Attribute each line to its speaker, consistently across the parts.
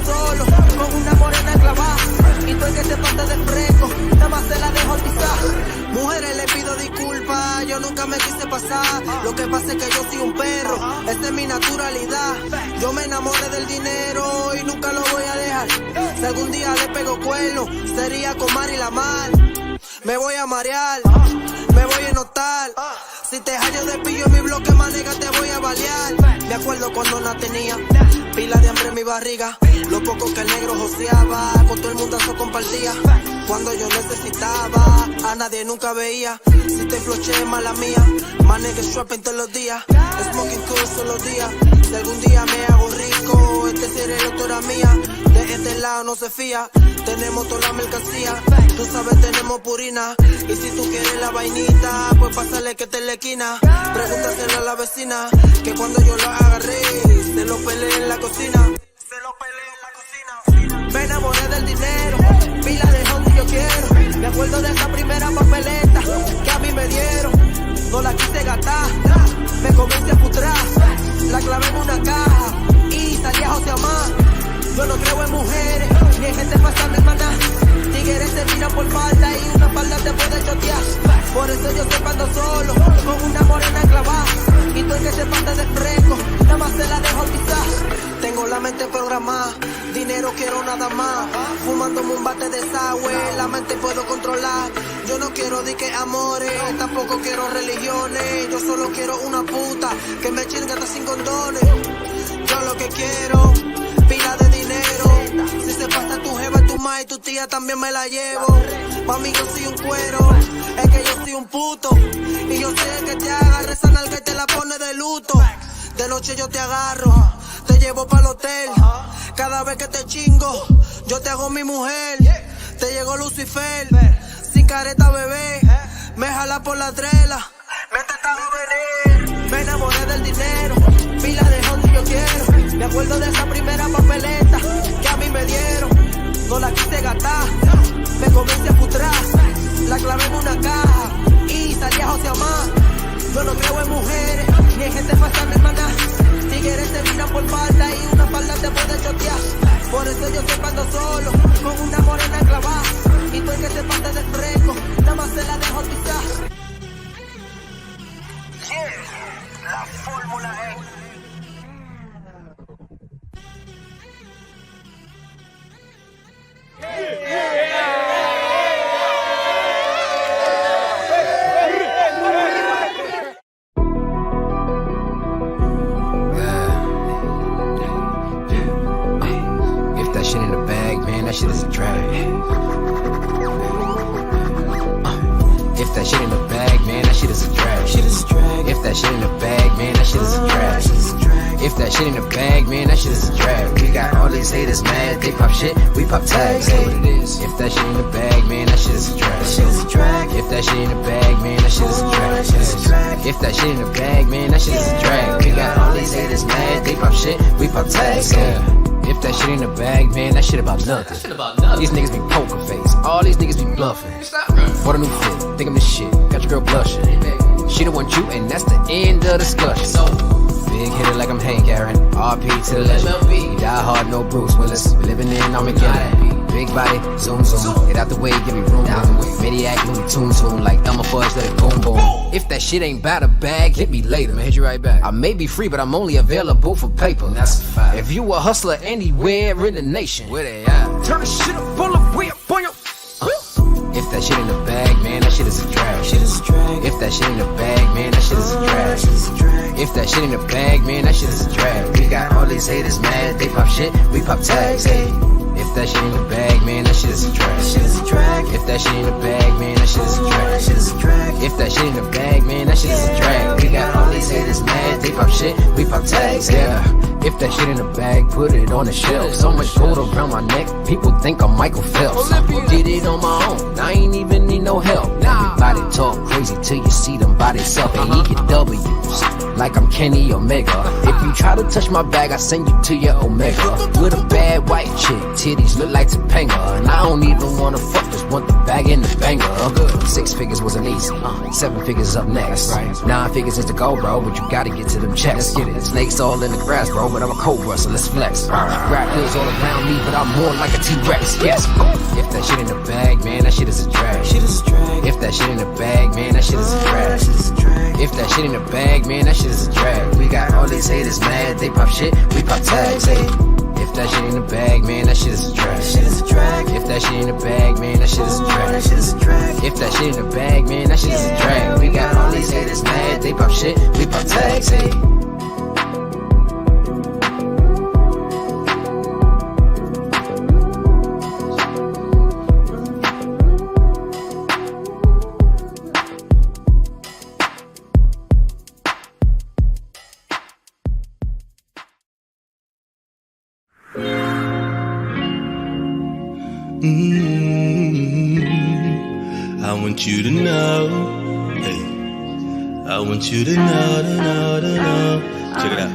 Speaker 1: solo, con una morena clavada. Y tú el que se pasa de fresco, nada más se la dejo pisar. Mujeres le pido disculpas, yo nunca me quise pasar. Lo que pasa es que yo soy un perro, esa es mi naturalidad. Yo me enamoré del dinero y nunca lo voy a dejar. Si algún día le pego cuerno, sería con Mari la Mar. Me voy a marear, me voy a notar. Si te hallo de pillo en mi bloque, manega, te voy a balear. Me acuerdo cuando no tenía pila de hambre en mi barriga. Lo poco que el negro joseaba, con todo el mundo eso compartía. Cuando yo necesitaba, a nadie nunca veía. Si te floché, mala mía. Manega shopping todos los días. Smoking todos los días. Si algún día me hago rico, este seré la autora mía. De este lado no se fía. Tenemos toda la mercancía. Tú sabes, tenemos purina. Y si tú quieres la vainita, pues pásale que te le esquina. Pregúntaselo a la vecina, que cuando yo lo agarré, se lo peleé en la cocina. Me enamoré del dinero, pila de donde yo quiero. Me acuerdo de esa primera papeleta que a mí me dieron. No la quise gastar, me comencé a frustrar. La clavé en una caja y salí a josear más. Yo no creo en mujeres, ni en gente falsa, mi hermana. Tigres se miran por falda y una falda te puede chotear. Por eso yo siempre ando solo, con una morena clavada. Y tú el que se pasa de fresco, nada más se la dejo pisar. Tengo la mente programada, dinero quiero nada más. Fumándome un bate de desagüe, la mente puedo controlar. Yo no quiero di que amores, tampoco quiero religiones. Yo solo quiero una puta que me chingue hasta sin condones. Yo lo que quiero, pila de dinero. Si se pasa tu jeva, tu ma y tu tía también me la llevo. Pa' mí yo soy un cuero, es que yo soy un puto. Y yo sé que te agarre esa nalga y te la pone de luto. De noche yo te agarro, te llevo pa'l hotel. Cada vez que te chingo, yo te hago mi mujer. Te llegó Lucifer, sin careta bebé. Me jala por la trela, me trata juvenil. Me enamoré del dinero, pila de donde yo quiero. Me acuerdo de esa primera papeleta que a mí me dieron. No la quise gastar, me comencé a frustrar. La clavé en una caja y salí a josear más. Yo no creo en mujeres, ni en gente falsa, mi hermana. Tigres se miran por falda y una falda te puede chotear. Por eso yo siempre ando solo, con una morena clavada. Y tú el que se pasa de fresco, nada más se la dejo pisar. Yeah, la fórmula es.
Speaker 2: That shit is a drag. If that shit in the bag, man, that shit is a drag. If that shit in the bag, man, that shit is a drag. If that shit in the bag, man, that shit is a drag. We got all these haters mad, they pop shit, we pop tags. Say what it is. If that shit in the bag, man, that shit is a drag. If that shit in the bag, man, that shit is a drag. If that shit in the bag, man, that shit is a drag. We got all these haters mad, they pop shit, we pop tags. If that shit in the bag, man, that shit about nothing. These niggas be poker face, all these niggas be bluffing. For the new fit, think I'm the shit, got your girl blushing. She don't want you, and that's the end of the discussion. Big hitter like I'm Hank Aaron, RP to the legend. Die hard, no Bruce Willis, we living in Armageddon. Big body, zoom zoom, get out the way, give me room room. Maniac, Louis Toon like Elmer Fudge, let it boom boom. If that shit ain't bout a bag, hit me later. I'ma hit you right back. I may be free, but I'm only available for paper. That's a fact. If you a hustler anywhere in the nation, where they at? Turn the shit up, pull up, way up on your. If that shit in the bag, man, that shit is a drag. If that shit in the bag, man, that shit is a drag. If that shit in the bag, man, that shit is a drag. We got all these haters mad, they pop shit, we pop tags. Hey. If that shit in the bag, man, that shit is a drag. If that shit in the bag, man, that shit is a drag. If that shit in the bag, man, that shit is a drag. We got all these haters mad, they pop shit, we pop tags. Yeah. If that shit in the bag, put it on the shelf. So much gold around my neck, people think I'm Michael Phelps. Did it on my own, I ain't even need no help. Everybody talk crazy till you see them by themselves. And he get W's, like I'm Kenny Omega. If you try to touch my bag, I send you to your Omega. With a bad white chick, titties look like Topanga. And I don't even wanna fuck, just want the bag and the banger. 6 figures wasn't easy, 7 figures up next. 9 figures is the goal, bro, but you gotta get to them checks. Snakes all in the grass, bro. but I'm a cobra, so let's flex. Rap hills all around me, but I'm more like a T-Rex. Yes. If that shit in the bag, man, that shit is a drag. If that shit in the bag, man, that shit is a drag. If that shit in the bag, man, that shit is a drag. We got all these haters mad, they pop shit, we pop tags. Hey. If that shit in the bag, man, that shit is a drag. If that shit in the bag, man, that shit is a drag. If that shit in the bag, man, that shit is a drag. We got all these haters mad, they pop shit, we pop tags. Hey.
Speaker 3: I want you to know, hey, I want you to know. Check it out.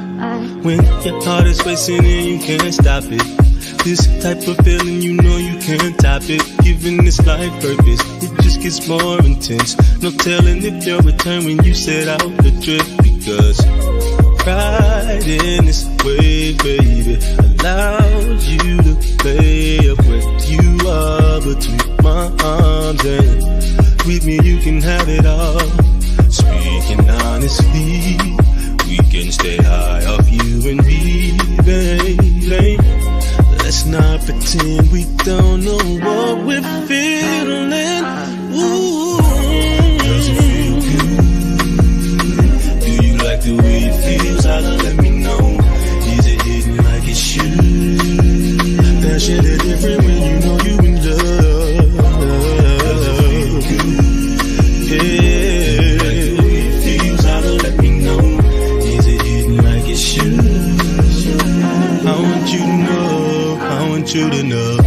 Speaker 3: When your heart is racing and you can't stop it, this type of feeling you know you can't top it. Giving this life purpose, it just gets more intense. No telling if you'll return when you set out the trip. Because riding this wave, baby, allows you to lay up where you are between my arms, and with me you can have it all. Speaking honestly, we can stay high off you and me, baby. Let's not pretend we don't know what we're feeling. Ooh, does it feel good? Do you like the way it feels? Holla, let me know. Is it hitting like it should? That shit is different when you know you in love. Does it feel good? Yeah. Do you like the way it feels? Holla, let me know. Is it hitting like it should? I want you to know, I want you to know.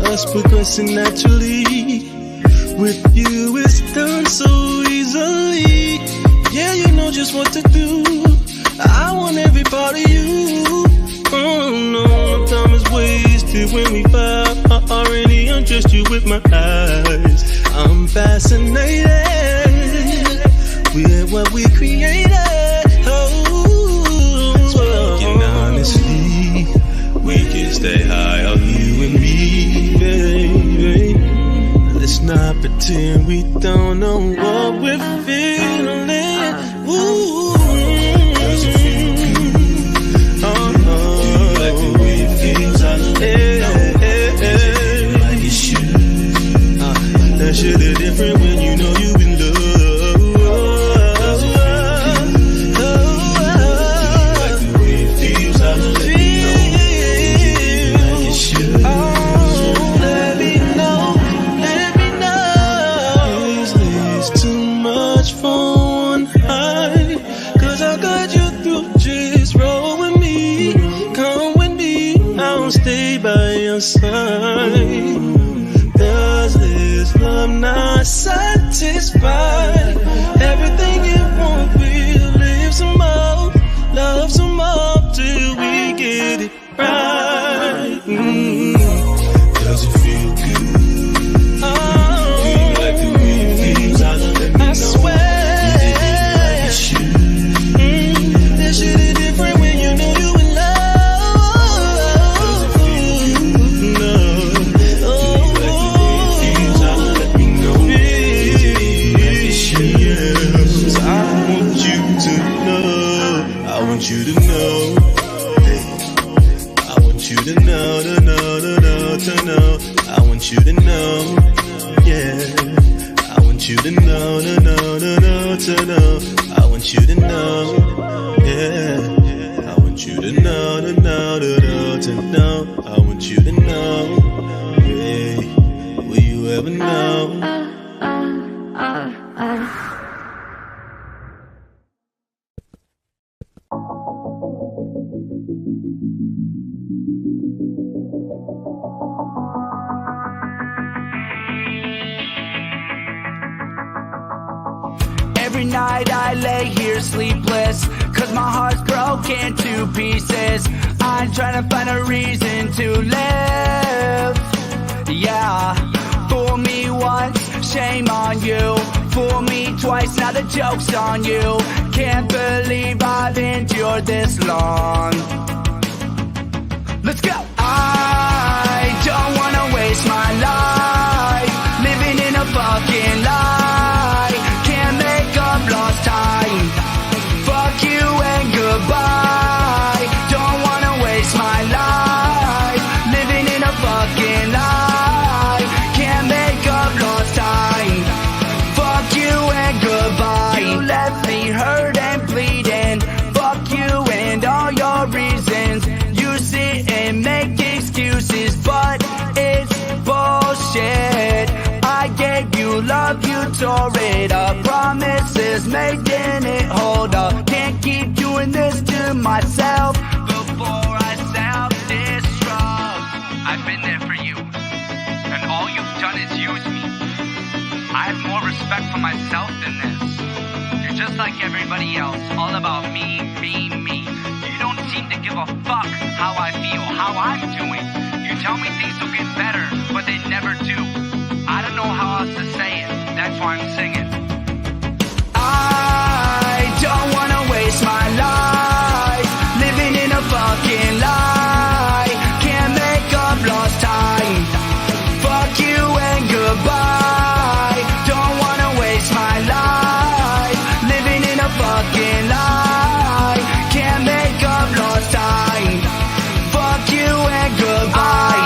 Speaker 3: Us progressing naturally. With you it's done so easily. Yeah, you know just what to do. I want every part of you. Oh no, time is wasted when we vibe. I already undressed you with my eyes. I'm fascinated with what we created. Speaking honestly, we can stay high on you and me, baby. Let's not pretend we don't know what we're feeling. Ooh, does it feel good? Do you like the way it feels? I let it know. Is it feeling like it should? That shit is different when you know you in love. Does it feel good? Do you like the way it feels? I let it know. Is it feeling like it should? Let me know. Is this too much for one high? Cause I got you through, just roll with me. Come with me, I'll stay by your side. Does this love not satisfy? Everything you want, we'll live some more, love some more till we get it right. Does it feel good? Do you like the way it feels? I'll let me know. I swear. Is it hitting like it should? That shit is different when you know you in love. Does it feel good? No. Do you like the way it feels? I'll let me know. Is it hitting like it should? Yeah. 'Cause I want you to know. I want you to know. Hey. I want you to know, to know, to know, to know. I want you to know, yeah. I want you to know, to know, to know, to know. I want you to know, yeah. I want you to know, to know, to know, to know. I want you to know, yeah. Will you ever know?
Speaker 4: Every night I lay here sleepless, cause my heart's broken to pieces. I'm trying to find a reason to live. Yeah, fool me once, shame on you. fool me twice, now the joke's on you. Can't believe I've endured this long. Let's go! I don't wanna waste my life living in a fucking lie. Can't make up lost time. Fuck you and goodbye. Don't wanna waste my life living in a fucking lie. Can't make up lost time. Fuck you and goodbye. You left me hurt and bleeding. Fuck you and all your reasons. You sit and make excuses, but it's bullshit. I gave you love, you tore it up. Promises made, didn't hold up. Can't keep doing this to myself before I self-destruct.
Speaker 5: I've been there for you, and all you've done is use me. I have more respect for myself than this. You're just like everybody else, all about me, me, me. You don't seem to give a fuck how I feel, how I'm doing. You tell me things will get better, but they never do. I don't know how else to say it. That's why I'm singing.
Speaker 4: I don't wanna waste my life living in a fucking lie. Can't make up lost time. Fuck you and goodbye. Don't wanna waste my life living in a fucking lie. Can't make up lost time. Fuck you and goodbye.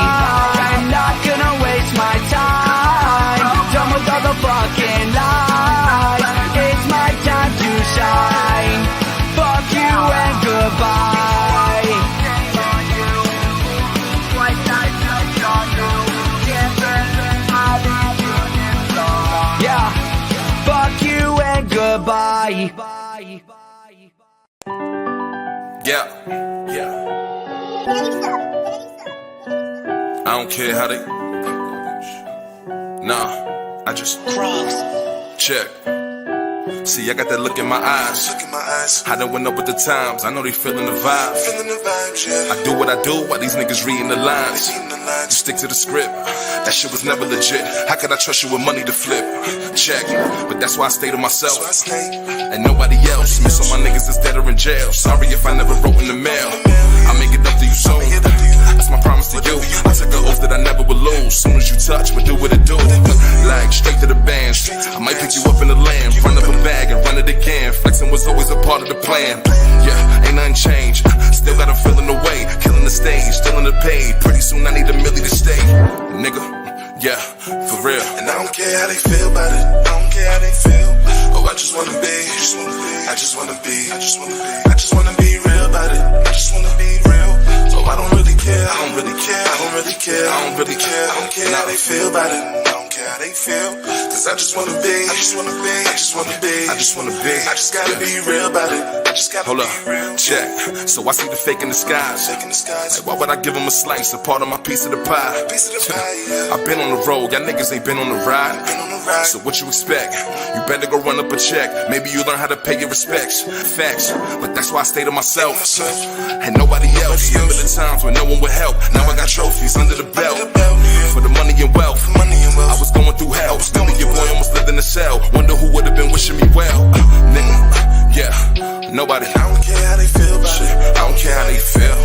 Speaker 4: I'm not gonna waste my time. Done with all the fucking lies. It's my time to shine. Fuck you and goodbye. Yeah, fuck you and goodbye.
Speaker 6: Yeah. I don't care how they. Nah, I just check. See, I got that look in my eyes. I done went up with the times. I know they feeling the vibes. I do what I do while these niggas reading the lines. You stick to the script. That shit was never legit. How could I trust you with money to flip? Check. But that's why I stay to myself and nobody else. Miss all my niggas that's dead or in jail. Sorry if I never wrote in the mail. I'll make it up to you soon. That's my promise to you. I took an oath that I never would lose. Soon as you touch, we'll do what it do. Like straight to the bands. I might pick you up in the land. Run up a bag and run it again. Flexing was always a part of the plan. Yeah, ain't nothing changed. Still got 'em feeling the way. Killing the stage, still in the paid. Pretty soon I need $1 million to stay. Nigga, yeah, for real.
Speaker 7: And I don't care how they feel about it. I don't care how they feel. Oh, I just wanna be. I just wanna be. I just wanna be real about it. I just wanna be real. Oh, I don't really care. I don't really care. I don't really care. I don't really care. I don't care how they feel about it. I don't care how they feel. Cause I just wanna be. I just wanna be. I just wanna be. I just wanna be. I just gotta be real about it. I just gotta
Speaker 6: Hold
Speaker 7: be
Speaker 6: up,
Speaker 7: real.
Speaker 6: check. So I see the fake in the skies. Like, why would I give them a slice, a part of my piece of the pie? I've been on the road, y'all niggas ain't been on the ride. So what you expect? You better go run up a check. Maybe you learn how to pay your respects. Facts, but that's why I stay to myself and nobody else. Remember the times when no one would help. Now I got trophies under the belt for the money and wealth. I was going through hell. Remember your boy almost lived in a cell. Wonder who would have been wishing me well. Nigga, yeah, nobody.
Speaker 7: I don't care how they feel about it.
Speaker 6: I don't care how they feel.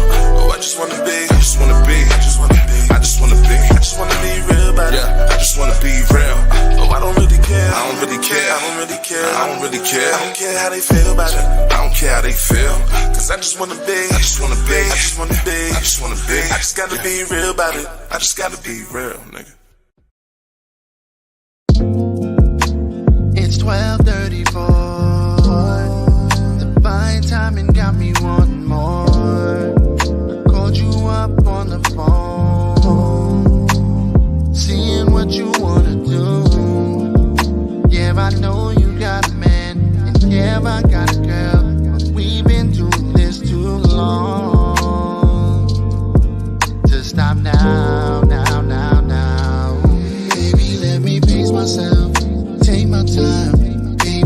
Speaker 7: Oh, I just wanna be.
Speaker 6: I just wanna be.
Speaker 7: I just wanna be.
Speaker 6: I just wanna be.
Speaker 7: I just wanna be real about it.
Speaker 6: Yeah, I just wanna be real.
Speaker 7: Oh, I don't really care.
Speaker 6: I don't really care.
Speaker 7: I don't really care.
Speaker 6: I don't really care.
Speaker 7: I don't care how they feel about it.
Speaker 6: I don't care how they feel.
Speaker 7: Cause I just wanna be.
Speaker 6: I just wanna be.
Speaker 7: I just wanna be.
Speaker 6: I just wanna be.
Speaker 7: I just gotta be real about it. I just gotta be real.
Speaker 6: Real, nigga.
Speaker 8: It's 12:34. Divine timing got me wanting more. I called you up on the phone, seeing what you wanna do. Yeah, I know you got a man, and yeah, I got a girl, but we've been doing this too long to stop now, now, now, now. Baby, let me pace myself, take my time. Baby,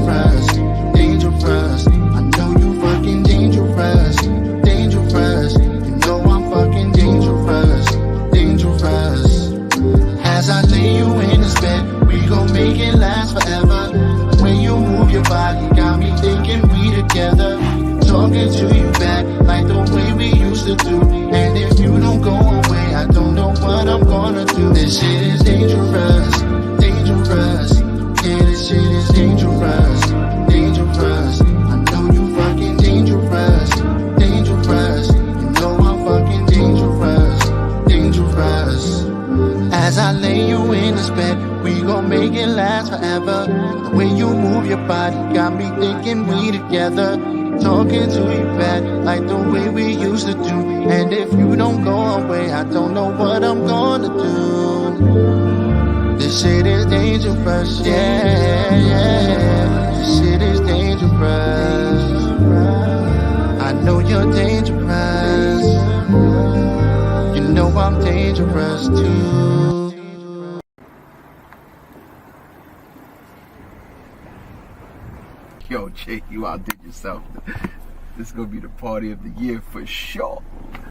Speaker 8: dangerous, dangerous. I know you fucking dangerous, dangerous. You know I'm fucking dangerous, dangerous. As I lay you in this bed, we gon' make it last forever. The way you move your body got me thinking we together. Talking to you back like the way we used to do. And if you don't go away, I don't know what I'm gonna do. This shit is dangerous, dangerous. Yeah, this shit is dangerous, dangerous. I know you fucking dangerous, dangerous. You know I'm fucking dangerous, dangerous. As I lay you in this bed, we gon' make it last forever. The way you move your body got me thinking we together. Talking to you back like the way we used to do. And if you don't go away, I don't know what I'm gonna do. This shit is dangerous, yeah, yeah. This shit is dangerous. I know you're dangerous. You know I'm dangerous too.
Speaker 9: Yo, Jake, you outdid yourself. This is gonna be the party of the year for sure.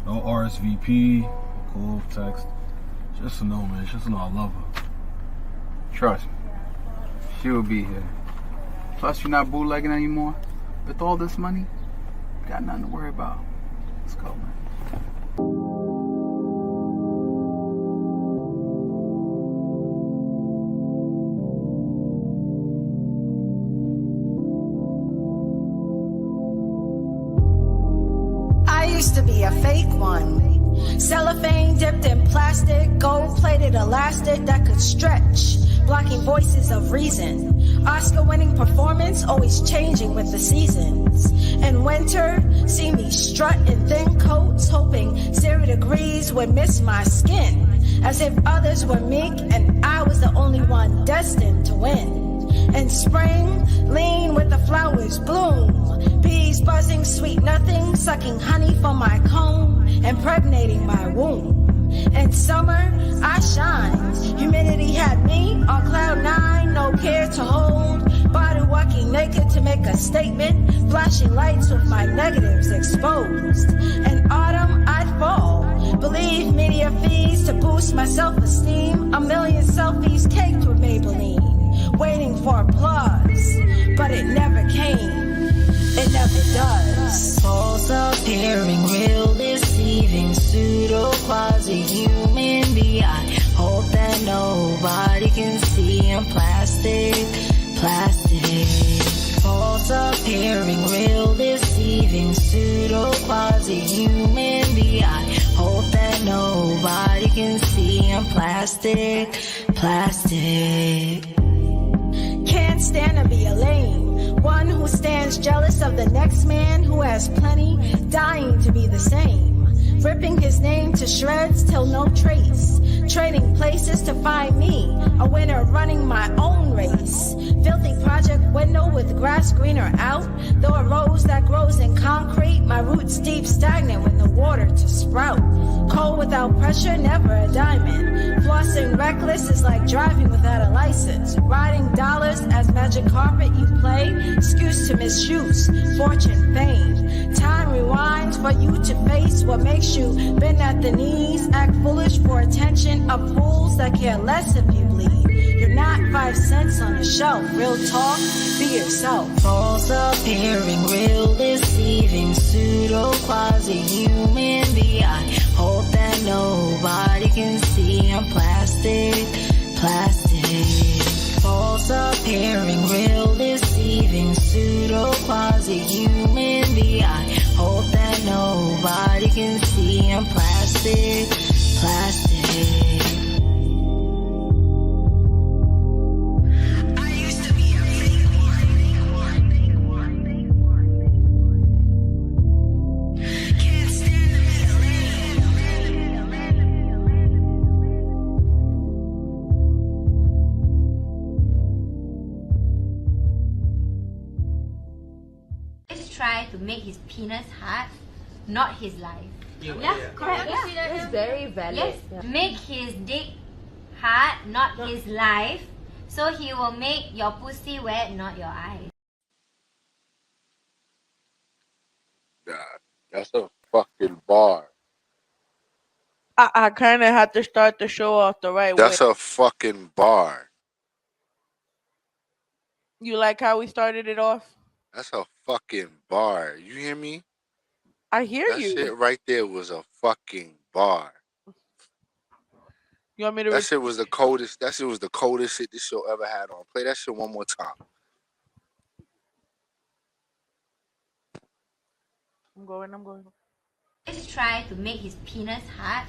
Speaker 10: No RSVP, cool text. Just to know, man. Just to know I love her.
Speaker 9: Trust me, she will be here. Plus, you're not bootlegging anymore. With all this money, you got nothing to worry about. Let's go, man.
Speaker 11: Used to be a fake one. Cellophane dipped in plastic, gold-plated elastic that could stretch, blocking voices of reason. Oscar-winning performance, always changing with the seasons. In winter, see me strut in thin coats, hoping 0 degrees would miss my skin, as if others were meek and I was the only one destined to win. In spring, lean with the flowers bloom. Bees buzzing, sweet nothing, sucking honey from my comb, impregnating my womb. In summer, I shined. Humidity had me on cloud 9, no care to hold. Body walking naked to make a statement, flashing lights with my negatives exposed. In autumn, I'd fall. Believe media feeds to boost my self-esteem. A million selfies caked with Maybelline, waiting for applause, but it never came. It never does.
Speaker 12: False appearing, real deceiving, pseudo quasi-human being. I hope that nobody can see I'm plastic, plastic. False appearing, real deceiving, pseudo quasi-human being. I hope that nobody can see I'm plastic, plastic.
Speaker 11: Can't stand to be a lame. One who stands jealous of the next man who has plenty, dying to be the same. Ripping his name to shreds till no trace. Trading places to find me, a winner running my own race. Filthy project window with grass greener out. Though a rose that grows in concrete, my roots deep stagnant with no water to sprout. Cold without pressure, never a diamond. Flossing reckless is like driving without a license. Riding dollars as magic carpet you play. Excuse to misuse, fortune, fame. Time rewinds for you to face what makes you bend at the knees. Act foolish for attention of fools that care less if you bleed. You're not 5 cents on a shelf. Real talk, be yourself.
Speaker 12: False appearing, real deceiving, pseudo quasi-human being. I hope that nobody can see I'm plastic, plastic. False appearing, real deceiving, pseudo quasi-human being. I hope that nobody can see I'm plastic, plastic.
Speaker 13: Try to make his penis hard, not his life. Yeah, correct. Yeah.
Speaker 14: It's very valid.
Speaker 13: Yes,
Speaker 14: yeah.
Speaker 13: Make his dick hard, not his life. So he will make your pussy wet, not your eyes.
Speaker 14: Nah, that's a fucking bar.
Speaker 15: I kind of had to start the show off the right way.
Speaker 14: That's a fucking bar.
Speaker 15: You like how we started it off?
Speaker 14: That's a fucking bar. You hear me?
Speaker 15: I hear
Speaker 14: That
Speaker 15: you.
Speaker 14: shit right there was a fucking bar.
Speaker 15: You want me to?
Speaker 14: That shit was the coldest. That shit was the coldest shit this show ever had on. Play that shit one more time.
Speaker 15: I'm going.
Speaker 13: Let's try to make his penis hard,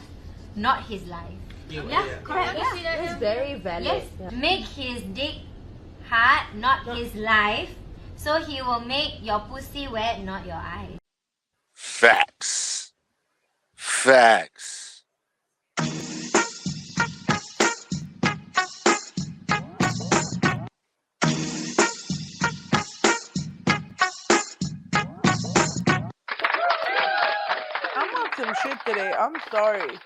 Speaker 13: not his life. Yeah, correct. Yeah.
Speaker 16: It's very valid.
Speaker 13: Yes,
Speaker 16: Yeah.
Speaker 13: make his dick hard, not his life. So he will make your pussy wet, not your eyes.
Speaker 14: Facts. Facts.
Speaker 15: I'm on some shit today. I'm sorry.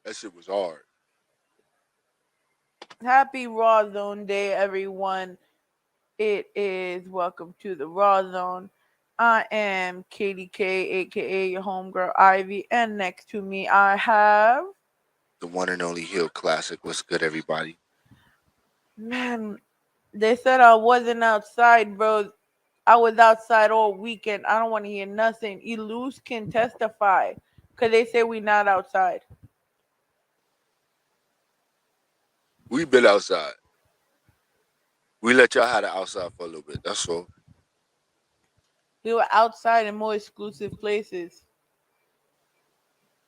Speaker 14: That shit was hard.
Speaker 15: Happy Rawrrzone Day, everyone. It is welcome to the Rawrrzone. I am Katie K, aka your homegirl Ivy, and next to me I have
Speaker 14: The one and only Hill Classic. What's good, everybody?
Speaker 15: man. They said I wasn't outside, bro. I was outside all weekend. I don't want to hear nothing. Eluse can testify, cause they say we not outside.
Speaker 14: We've been outside. We let y'all have the outside for a little bit. That's all.
Speaker 15: We were outside in more exclusive places.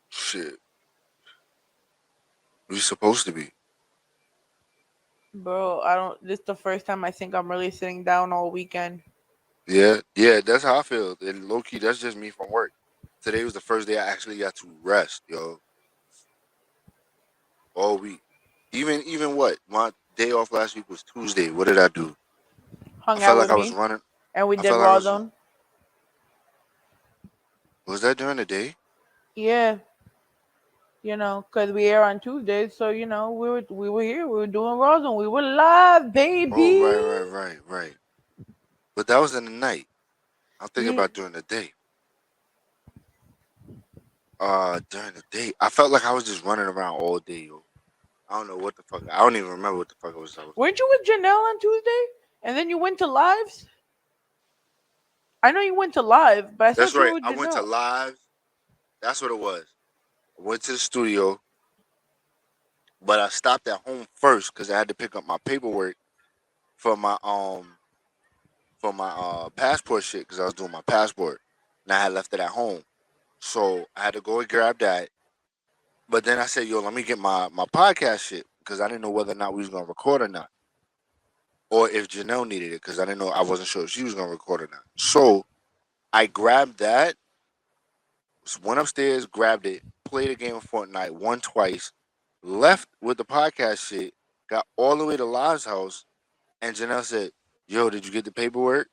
Speaker 14: Shit. We supposed to be.
Speaker 15: Bro, I don't. This is the first time I think I'm really sitting down all weekend.
Speaker 14: Yeah, that's how I feel. And low key, that's just me from work. Today was the first day I actually got to rest, yo. All week. Even what? My day off last week was Tuesday. What did I do?
Speaker 15: Hung
Speaker 14: I
Speaker 15: out
Speaker 14: felt
Speaker 15: with
Speaker 14: like I
Speaker 15: me,
Speaker 14: was running.
Speaker 15: and we
Speaker 14: I
Speaker 15: did
Speaker 14: felt like I was.
Speaker 15: Rawrrzone.
Speaker 14: Was that during the day?
Speaker 15: Yeah, cause we air on Tuesdays, so we were here, we were doing Rawrrzone, we were live, baby.
Speaker 14: Oh, right. But that was in the night. I'm thinking
Speaker 15: Yeah.
Speaker 14: about during the day. During the day, I felt like I was just running around all day, yo. I don't know what the fuck. I don't even remember what the fuck it was.
Speaker 15: Weren't you with Janelle on Tuesday, and then you went to lives? I know you went to live, but I
Speaker 14: That's
Speaker 15: thought you
Speaker 14: right.
Speaker 15: were with
Speaker 14: I went to
Speaker 15: Janelle.
Speaker 14: live. That's what it was. I went to the studio, but I stopped at home first because I had to pick up my paperwork for my passport shit because I was doing my passport and I had left it at home. So I had to go and grab that. But then I said, yo, let me get my podcast shit because I didn't know whether or not we was gonna record or not. Or if Janelle needed it, because I wasn't sure if she was gonna record or not. So I grabbed that, went upstairs, grabbed it, played a game of Fortnite, won twice, left with the podcast shit, got all the way to Live's house, and Janelle said, yo, did you get the paperwork?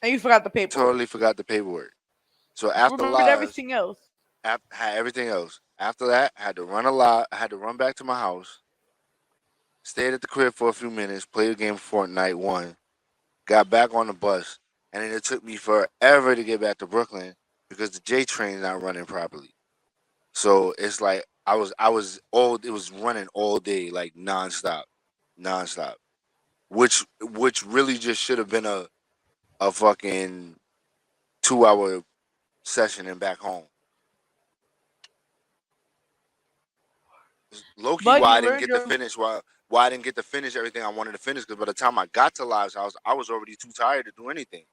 Speaker 15: And you forgot the paperwork.
Speaker 14: Totally forgot the paperwork. So after
Speaker 15: Remembered
Speaker 14: Live,
Speaker 15: everything else.
Speaker 14: had everything else. After that, I had to run a lot. I had to run back to my house. Stayed at the crib for a few minutes. Played a game of Fortnite. Won. Got back on the bus, and then it took me forever to get back to Brooklyn because the J train's not running properly. So it's like it was running all day, like nonstop, which really just should have been a fucking 2-hour session and back home. Low-key, why I didn't get to finish why I didn't get to finish everything I wanted to finish, because by the time I got to Live's house, I was already too tired to do anything.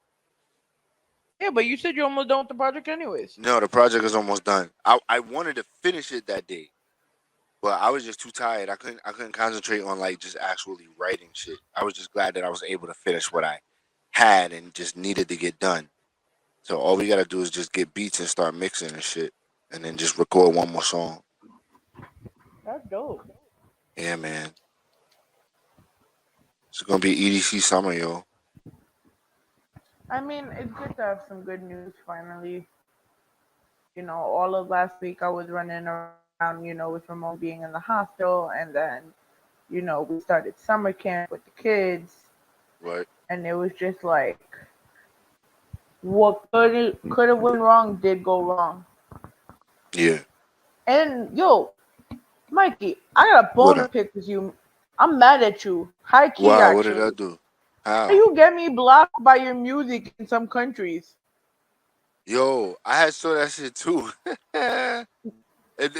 Speaker 15: Yeah, but you said you're almost done with the project anyways.
Speaker 14: No, the project is almost done. I wanted to finish it that day, but I was just too tired. I couldn't concentrate on like just actually writing shit. I was just glad that I was able to finish what I had and just needed to get done. So all we gotta do is just get beats and start mixing and shit, and then just record one more song.
Speaker 15: That's dope.
Speaker 14: Yeah, man. It's gonna be EDC summer, yo.
Speaker 15: I mean, it's good to have some good news finally. All of last week I was running around, with Ramon being in the hospital, and then, we started summer camp with the kids.
Speaker 14: Right.
Speaker 15: And it was just like, What could have went wrong did go wrong.
Speaker 14: Yeah.
Speaker 15: And yo, Mikey, I got a bone
Speaker 14: What
Speaker 15: to
Speaker 14: up?
Speaker 15: pick with you. I'm mad at you. High key,
Speaker 14: Why? What did I
Speaker 15: actually.
Speaker 14: do?
Speaker 15: How
Speaker 14: How?
Speaker 15: you get me blocked by your music in some countries?
Speaker 14: Yo, I had saw that shit too.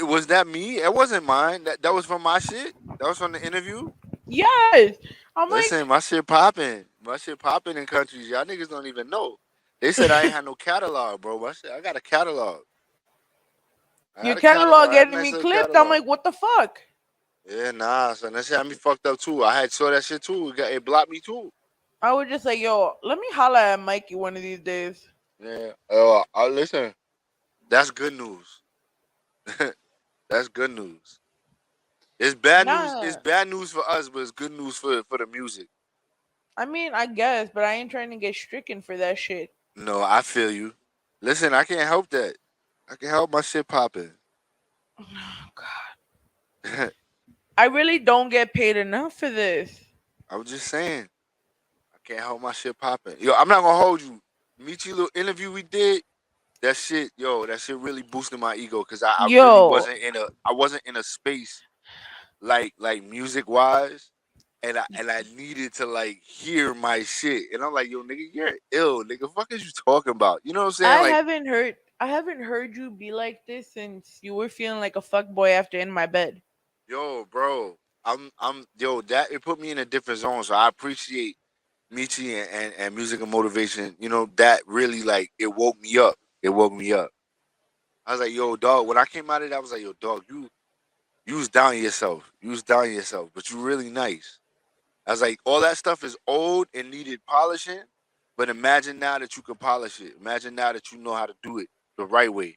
Speaker 14: Was that me? It wasn't mine. That was from my shit. That was from the interview.
Speaker 15: Yes. I'm
Speaker 14: Listen,
Speaker 15: like,
Speaker 14: my shit popping. My shit popping in countries. Y'all niggas don't even know. They said I ain't had no catalog, bro. My shit, I got a catalog. I
Speaker 15: your
Speaker 14: got a catalog.
Speaker 15: catalog
Speaker 14: I had a
Speaker 15: getting
Speaker 14: nice
Speaker 15: me
Speaker 14: little
Speaker 15: clipped. I'm
Speaker 14: catalog.
Speaker 15: like, what the fuck?
Speaker 14: Yeah, nah, son. That shit had me fucked up too. I had saw that shit too. It blocked me too.
Speaker 15: I would just like, yo, let me holla at Mikey one of these days.
Speaker 14: Yeah. Listen. That's good news. That's good news. It's bad news. It's
Speaker 15: Nah.
Speaker 14: bad news for us, but it's good news for the music.
Speaker 15: I mean, I guess, but I ain't trying to get stricken for that shit.
Speaker 14: No, I feel you. Listen, I can't help that. I can help my shit popping.
Speaker 15: Oh, God. I really don't get paid enough for this.
Speaker 14: I was just saying, I can't help my shit popping. Yo, I'm not gonna hold you. Michi little interview we did, that shit really boosted my ego because I really
Speaker 15: Yo.
Speaker 14: wasn't in a space like music wise. And I needed to like hear my shit. And I'm like, yo, nigga, you're ill, nigga. Fuck is you talking about? You know what I'm saying? Like,
Speaker 15: I haven't heard you be like this since you were feeling like a fuck boy after In My Bed.
Speaker 14: yo, bro, yo, that it put me in a different zone. So I appreciate Michi and music and motivation. You know, that really like it woke me up. It woke me up. I was like, yo, dog. When I came out of that, I was like, yo, dog, you was down yourself. You was down yourself, but you really nice. I was like, all that stuff is old and needed polishing, but imagine now that you can polish it. Imagine now that you know how to do it the right way.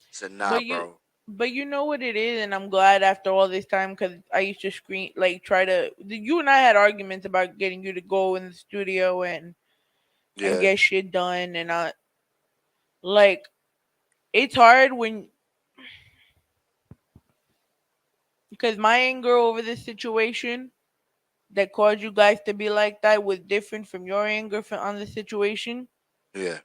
Speaker 14: I said, nah,
Speaker 15: But you
Speaker 14: bro.
Speaker 15: but you know what it is, and I'm glad after all this time because I used to screen like try to. You and I had arguments about getting you to go in the studio and
Speaker 14: Yeah,
Speaker 15: get shit done, and I like it's hard when because my anger over this situation that caused you guys to be like that was different from your anger on the situation
Speaker 14: yeah.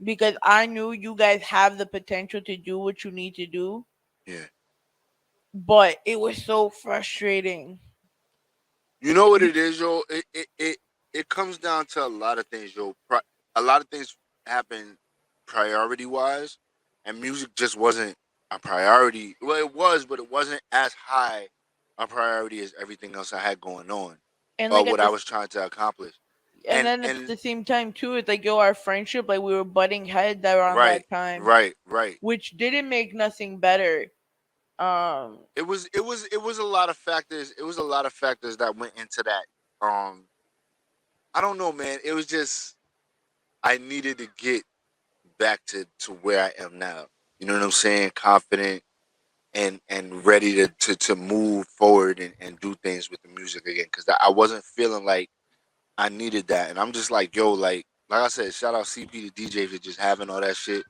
Speaker 15: because I knew you guys have the potential to do what you need to do,
Speaker 14: Yeah.
Speaker 15: but it was so frustrating.
Speaker 14: You know what it is, yo? It comes down to a lot of things, yo. A lot of things happen priority wise, and music just wasn't a priority. Well, it was, but it wasn't as high a priority as everything else I had going on,
Speaker 15: And
Speaker 14: or
Speaker 15: like
Speaker 14: what
Speaker 15: at
Speaker 14: I
Speaker 15: this
Speaker 14: was trying to accomplish.
Speaker 15: and then at
Speaker 14: And
Speaker 15: the same time too, it's like yo, our friendship, like we were butting heads around
Speaker 14: right,
Speaker 15: that time,
Speaker 14: right.
Speaker 15: which didn't make nothing better.
Speaker 14: It was a lot of factors. It was a lot of factors that went into that. I don't know, man. It was just I needed to get back to where I am now. You know what I'm saying? Confident and ready to move forward and do things with the music again. Because I wasn't feeling like I needed that. And I'm just like, yo, like I said, shout out CP to DJ for just having all that shit.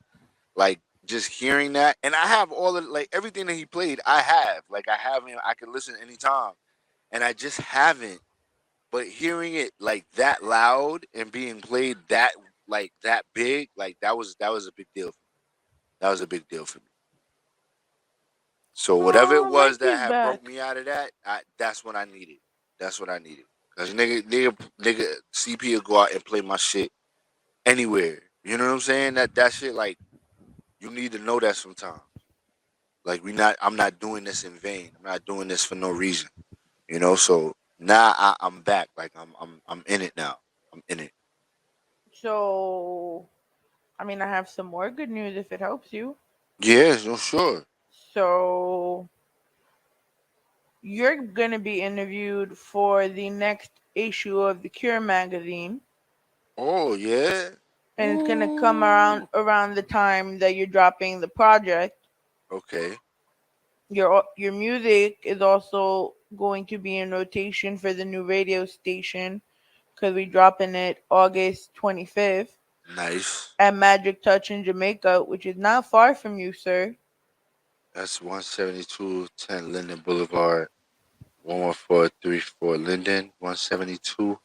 Speaker 14: Like just hearing that. And I have all of like everything that he played, I have. Like I have him, I can listen anytime. And I just haven't. But hearing it like that loud and being played that big, like that was a big deal for me. That was a big deal for me. So whatever it
Speaker 15: Oh,
Speaker 14: was that
Speaker 15: Mikey's
Speaker 14: had broke
Speaker 15: back.
Speaker 14: me out of that, that's what I needed. That's what I needed. Cause nigga, CP will go out and play my shit anywhere. You know what I'm saying? That shit like you need to know that sometimes. Like I'm not doing this in vain. I'm not doing this for no reason. You know. So now I'm back. Like I'm in it now. I'm in it.
Speaker 15: So I mean, I have some more good news if it helps you.
Speaker 14: Yeah, no, sure.
Speaker 15: So you're gonna be interviewed for the next issue of the Cure magazine,
Speaker 14: Oh yeah.
Speaker 15: and it's gonna come
Speaker 14: Ooh.
Speaker 15: around the time that you're dropping the project.
Speaker 14: Okay.
Speaker 15: Your music is also going to be in rotation for the new radio station because we dropping it August 25th
Speaker 14: Nice.
Speaker 15: at Magic Touch in Jamaica, which is not far from you, sir.
Speaker 14: That's 17210 Linden Boulevard. 11434 Linden. 172.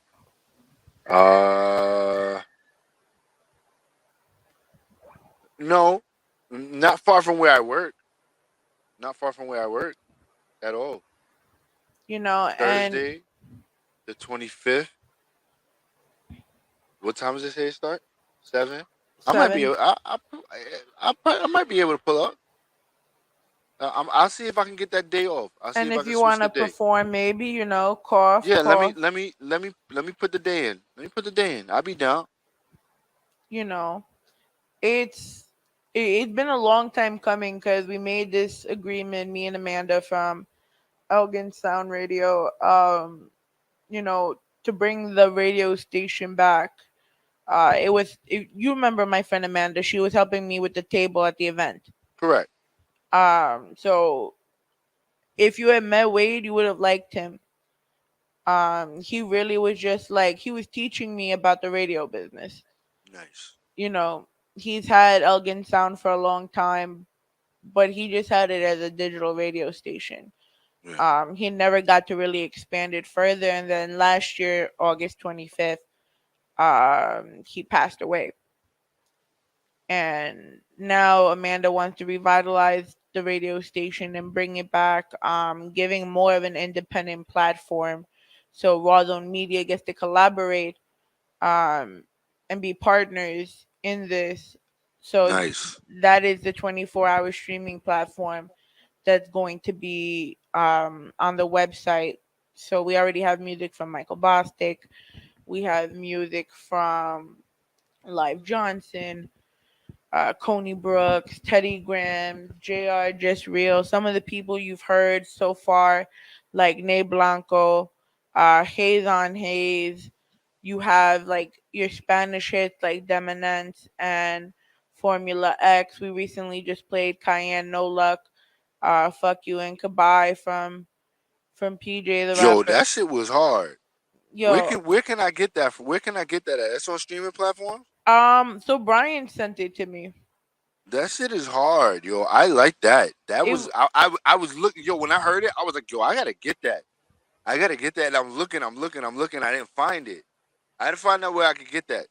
Speaker 14: Uh No, not far from where I work. Not far from where I work at all.
Speaker 15: And
Speaker 14: Thursday, the 25th. What time does it say it start? 7. I might be
Speaker 15: 7.
Speaker 14: able. I might be able to pull up. I'll see if I can get that day off. I'll see
Speaker 15: And
Speaker 14: if I
Speaker 15: if
Speaker 14: can
Speaker 15: you
Speaker 14: switch
Speaker 15: want
Speaker 14: the
Speaker 15: to
Speaker 14: day.
Speaker 15: perform, maybe, cough,
Speaker 14: Yeah, let me
Speaker 15: cough,
Speaker 14: let me let me let me put the day in. Let me put the day in. I'll be down.
Speaker 15: you know, it's it's been a long time coming because we made this agreement, me and Amanda from Elgin Sound Radio, to bring the radio station back. You remember my friend Amanda? She was helping me with the table at the event.
Speaker 14: Correct.
Speaker 15: So if you had met Wade, you would have liked him. He really was just like he was teaching me about the radio business.
Speaker 14: Nice.
Speaker 15: You know, he's had Elgin Sound for a long time, but he just had it as a digital radio station.
Speaker 14: Yeah.
Speaker 15: He never got to really expand it further, and then last year, August 25th, he passed away. And now Amanda wants to revitalize the radio station and bring it back, giving more of an independent platform. So Rawrrzone Media gets to collaborate um, and be partners in this. So
Speaker 14: Nice.
Speaker 15: that is the 24-hour streaming platform that's going to be on the website. So we already have music from Michael Bostic. We have music from Live Johnson, Coney Brooks, Teddy Graham, JR Just Real, some of the people you've heard so far, like Ney Blanco, Hayes on Hayes. You have like your Spanish hits like Demonence and Formula X. We recently just played Cayenne No Luck, Fuck You and Goodbye from PJ the
Speaker 14: Yo,
Speaker 15: rapper.
Speaker 14: that shit was hard.
Speaker 15: Yo,
Speaker 14: Where can I get that? Where can I get that at? That's on streaming platforms.
Speaker 15: so Brian sent it to me.
Speaker 14: That shit is hard, yo. I like that. That
Speaker 15: It
Speaker 14: was I was looking, yo. When I heard it, I was like, yo, I gotta get that. I gotta get that. And I'm looking. I didn't find it. I had to find out where I could get that.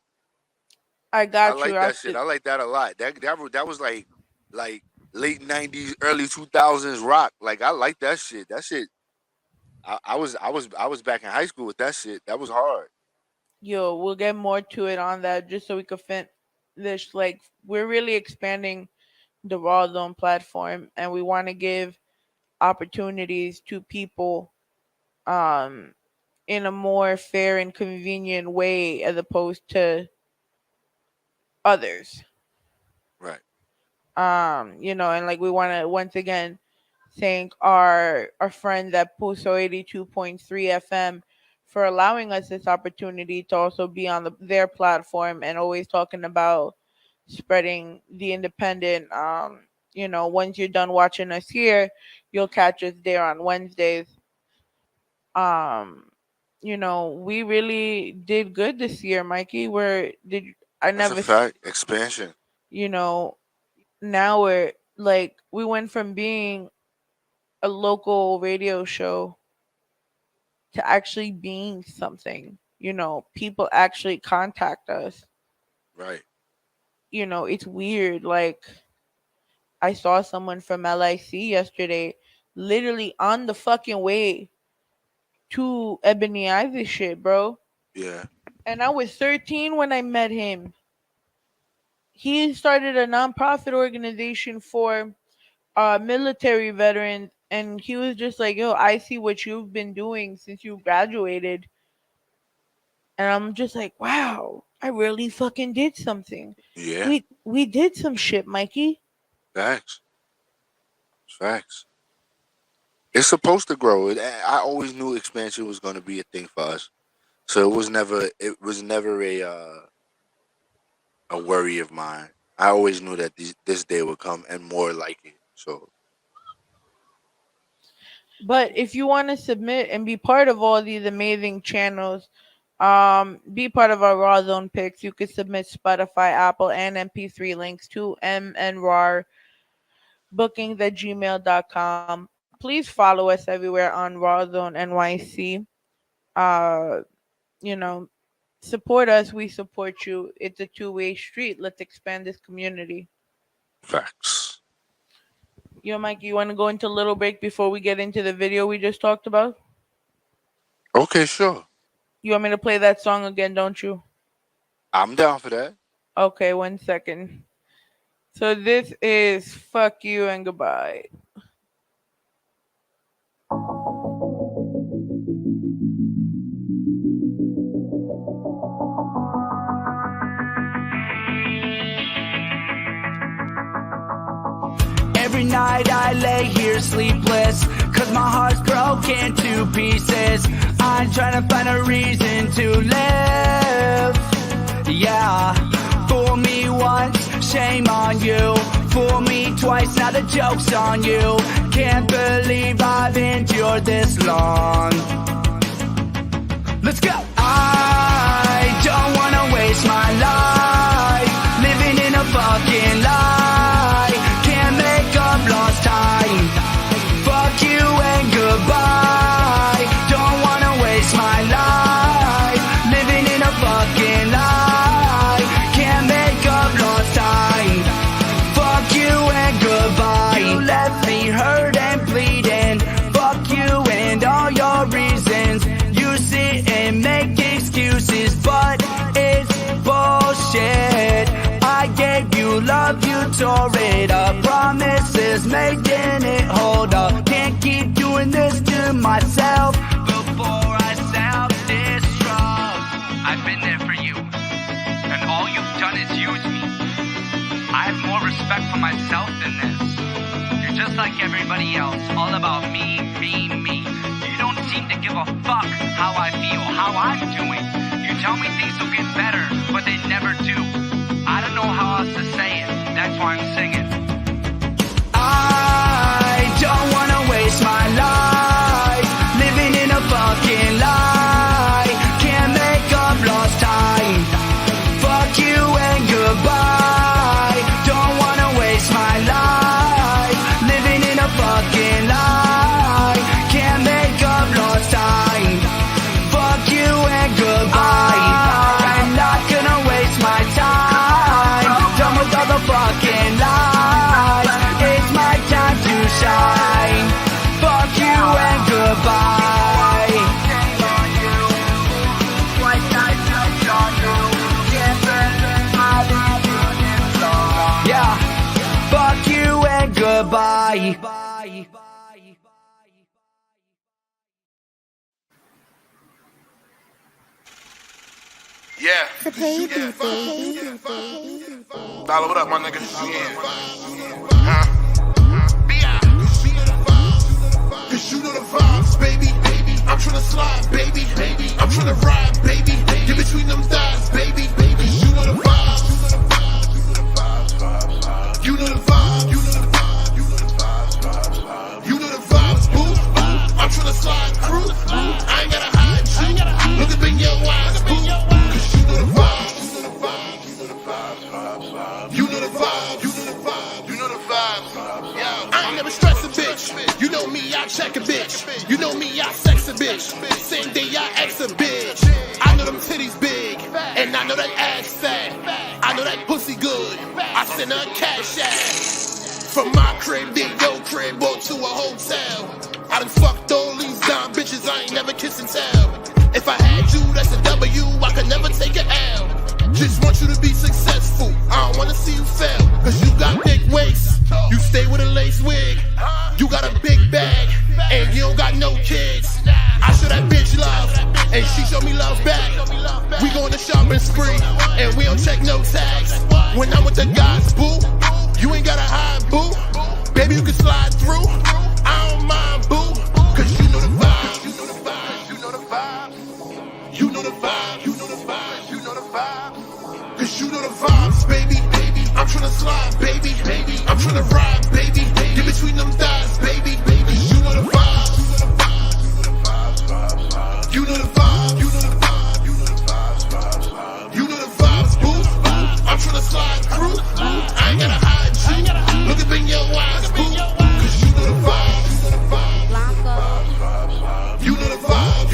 Speaker 15: I
Speaker 14: I
Speaker 15: got you
Speaker 14: like that shit.
Speaker 15: after.
Speaker 14: I like that a lot. That was like late '90s, early 2000s rock. Like I like that shit. That shit. I was back in high school with that shit. That was hard.
Speaker 15: Yo, we'll get more to it on that just so we could fit this. Like, we're really expanding the Raw Zone platform, and we want to give opportunities to people um in a more fair and convenient way as opposed to others.
Speaker 14: Right.
Speaker 15: And like we want to once again thank our friends at Puso 82.3 FM for allowing us this opportunity to also be on their platform and always talking about spreading the independent. Once you're done watching us here, you'll catch us there on Wednesdays. Um, we really did good this year, Mikey. Where did I
Speaker 14: That's a
Speaker 15: never,
Speaker 14: fact. Expansion.
Speaker 15: you know, now we're like we went from being a local radio show to actually being something. People actually contact us.
Speaker 14: Right.
Speaker 15: It's weird. Like I saw someone from LIC yesterday, literally on the fucking way to Ebony Ivy shit, bro.
Speaker 14: Yeah.
Speaker 15: And I was 13 when I met him. He started a nonprofit organization for military veterans, and he was just like, "Yo, I see what you've been doing since you graduated." And I'm just like, wow, I really fucking did something.
Speaker 14: Yeah.
Speaker 15: We did some shit, Mikey.
Speaker 14: Facts. Facts. It's supposed to grow. I always knew expansion was going to be a thing for us. So it was never a worry of mine. I always knew that this day would come and more like it. So
Speaker 15: But if you want to submit and be part of all these amazing channels, be part of our Raw Zone picks, you could submit Spotify, Apple, and MP3 links to MNRAR bookings at gmail.com. Please follow us everywhere on Raw Zone NYC. Uh, you know, support us, we support you. It's a two-way street. Let's expand this community.
Speaker 14: Facts.
Speaker 15: Yo, Mike, you want to go into a little break before we get into the video we just talked about?
Speaker 14: Okay, sure.
Speaker 15: You want me to play that song again, don't you?
Speaker 14: I'm down for that.
Speaker 15: Okay, 1 second. So this is Fuck You and Goodbye.
Speaker 4: Every night I lay here sleepless, cause my heart's broken to pieces. I'm trying to find a reason to live. Yeah, fool me once, shame on you. Fool me twice, now the joke's on you. Can't believe I've endured this long. Let's go! I don't wanna waste my life living in a fucking lie. Can't make up lost time. Fuck you and goodbye. Don't wanna waste my life living in a fucking lie. Can't make up lost time. Fuck you and goodbye. You left me hurt and bleeding. Fuck you and all your reasons. You sit and make excuses, but it's bullshit. I gave you love, you tore it up. Promises made, didn't hold up. Can't keep doing this to myself before I self-destruct.
Speaker 5: I've been there for you, and all you've done is use me. I have more respect for myself than this. You're just like everybody else, all about me, me, me. You don't seem to give a fuck how I feel, how I'm doing. You tell me things will get better, but they never do. I don't know how else to say it. That's why I'm singing.
Speaker 4: I don't wanna waste my life living in a fucking lie. Can't make up lost time. Fuck you and goodbye. Don't wanna waste my life living in a fucking lie. Can't make up lost time. Fuck you and goodbye. I'm not gonna waste my time. Done with all the fucking lies. It's my time to shine. Fuck you and goodbye. Yeah, fuck you and goodbye.
Speaker 7: Yeah. Dollar, what up, my nigga? Huh? Cause you know the vibes, baby. I'm tryna slide, baby. I'm tryna ride, baby. Get between them thighs, baby. Cause you know the vibes. You know the vibes. You know the vibes, boo. I'm tryna slide through. I ain't gotta hide you. Look up in your eyes, boo. Cause you know the vibes. You know the vibes. You know the vibes. Yeah. I ain't never stress a bitch. You know me, I check a bitch. You know me, I sex a bitch. Same day I ex a bitch. I know them titties big, and I know that ass fat. I know that pussy good. I send her a cash ass. From my crib to your crib or to a hotel. I done fucked all these dumb bitches, I ain't never kiss and tell. If I had you, that's a W, I could never take an L. Just want you to be successful, I don't wanna see you fail. Cause you got big waist, you stay with a lace wig. You got a big bag, and you don't got no kids. I show that bitch love, and she show me love back. We go on a shopping spree, and we don't check no tags. When I'm with the guys, boo, you ain't gotta hide, boo. Baby, you can slide through, I don't mind, boo. Cause you know the vibes, you know the vibes, you know the vibes. You know the vibes, you know the vibes, you know the vibes. Cause you know the vibes, baby. I'm tryna slide, baby. I'm tryna ride, baby. Get between them thighs, baby. Cause you know the vibes. You know the vibes. You know the vibes, boo. I'm tryna slide through. I ain't gotta hide you. Look up in your eyes, boo. Cause you know the vibes. You know the vibes.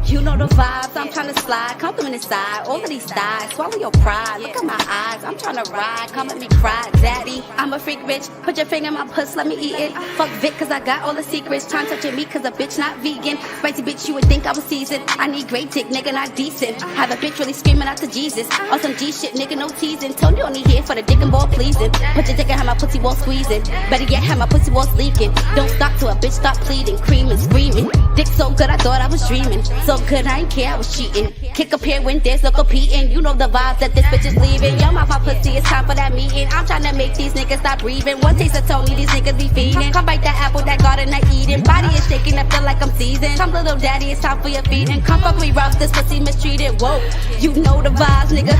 Speaker 12: You know the vibes.
Speaker 16: I'm trying to slide, come through inside. All of these thighs, swallow your pride. Look at my eyes, I'm trying to ride. Come at me, cry, daddy. I'm a freak, bitch. Put your finger in my puss, let me eat it. Fuck Vic, cause I got all the secrets. Trying to touch your meat, cause a bitch not vegan. Spicy bitch, you would think I was seasoned. I need great dick, nigga, not decent. Have a bitch really screaming out to Jesus. On some G shit, nigga, no teasing. Tony only here for the dick and ball pleasing. Put your dick in, have my pussy wall squeezing. Better yet, have my pussy walls leaking. Don't stop till a bitch stop pleading, creaming, screaming. Dick so good, I thought I was dreaming. So good, I ain't care, I was cheating. Kick up here when there's no competing. You know the vibes that this bitch is leaving. Yo, my pussy, it's time for that meeting. I'm trying to make these niggas stop breathing. One taste of Tony, these niggas be feeding. Come bite that apple, that garden, that eating. Body is shaking, I feel like I'm seasoned. Come little daddy, it's time for your feeding. Come fuck me rough, this pussy mistreated. Whoa, you know the vibes, nigga.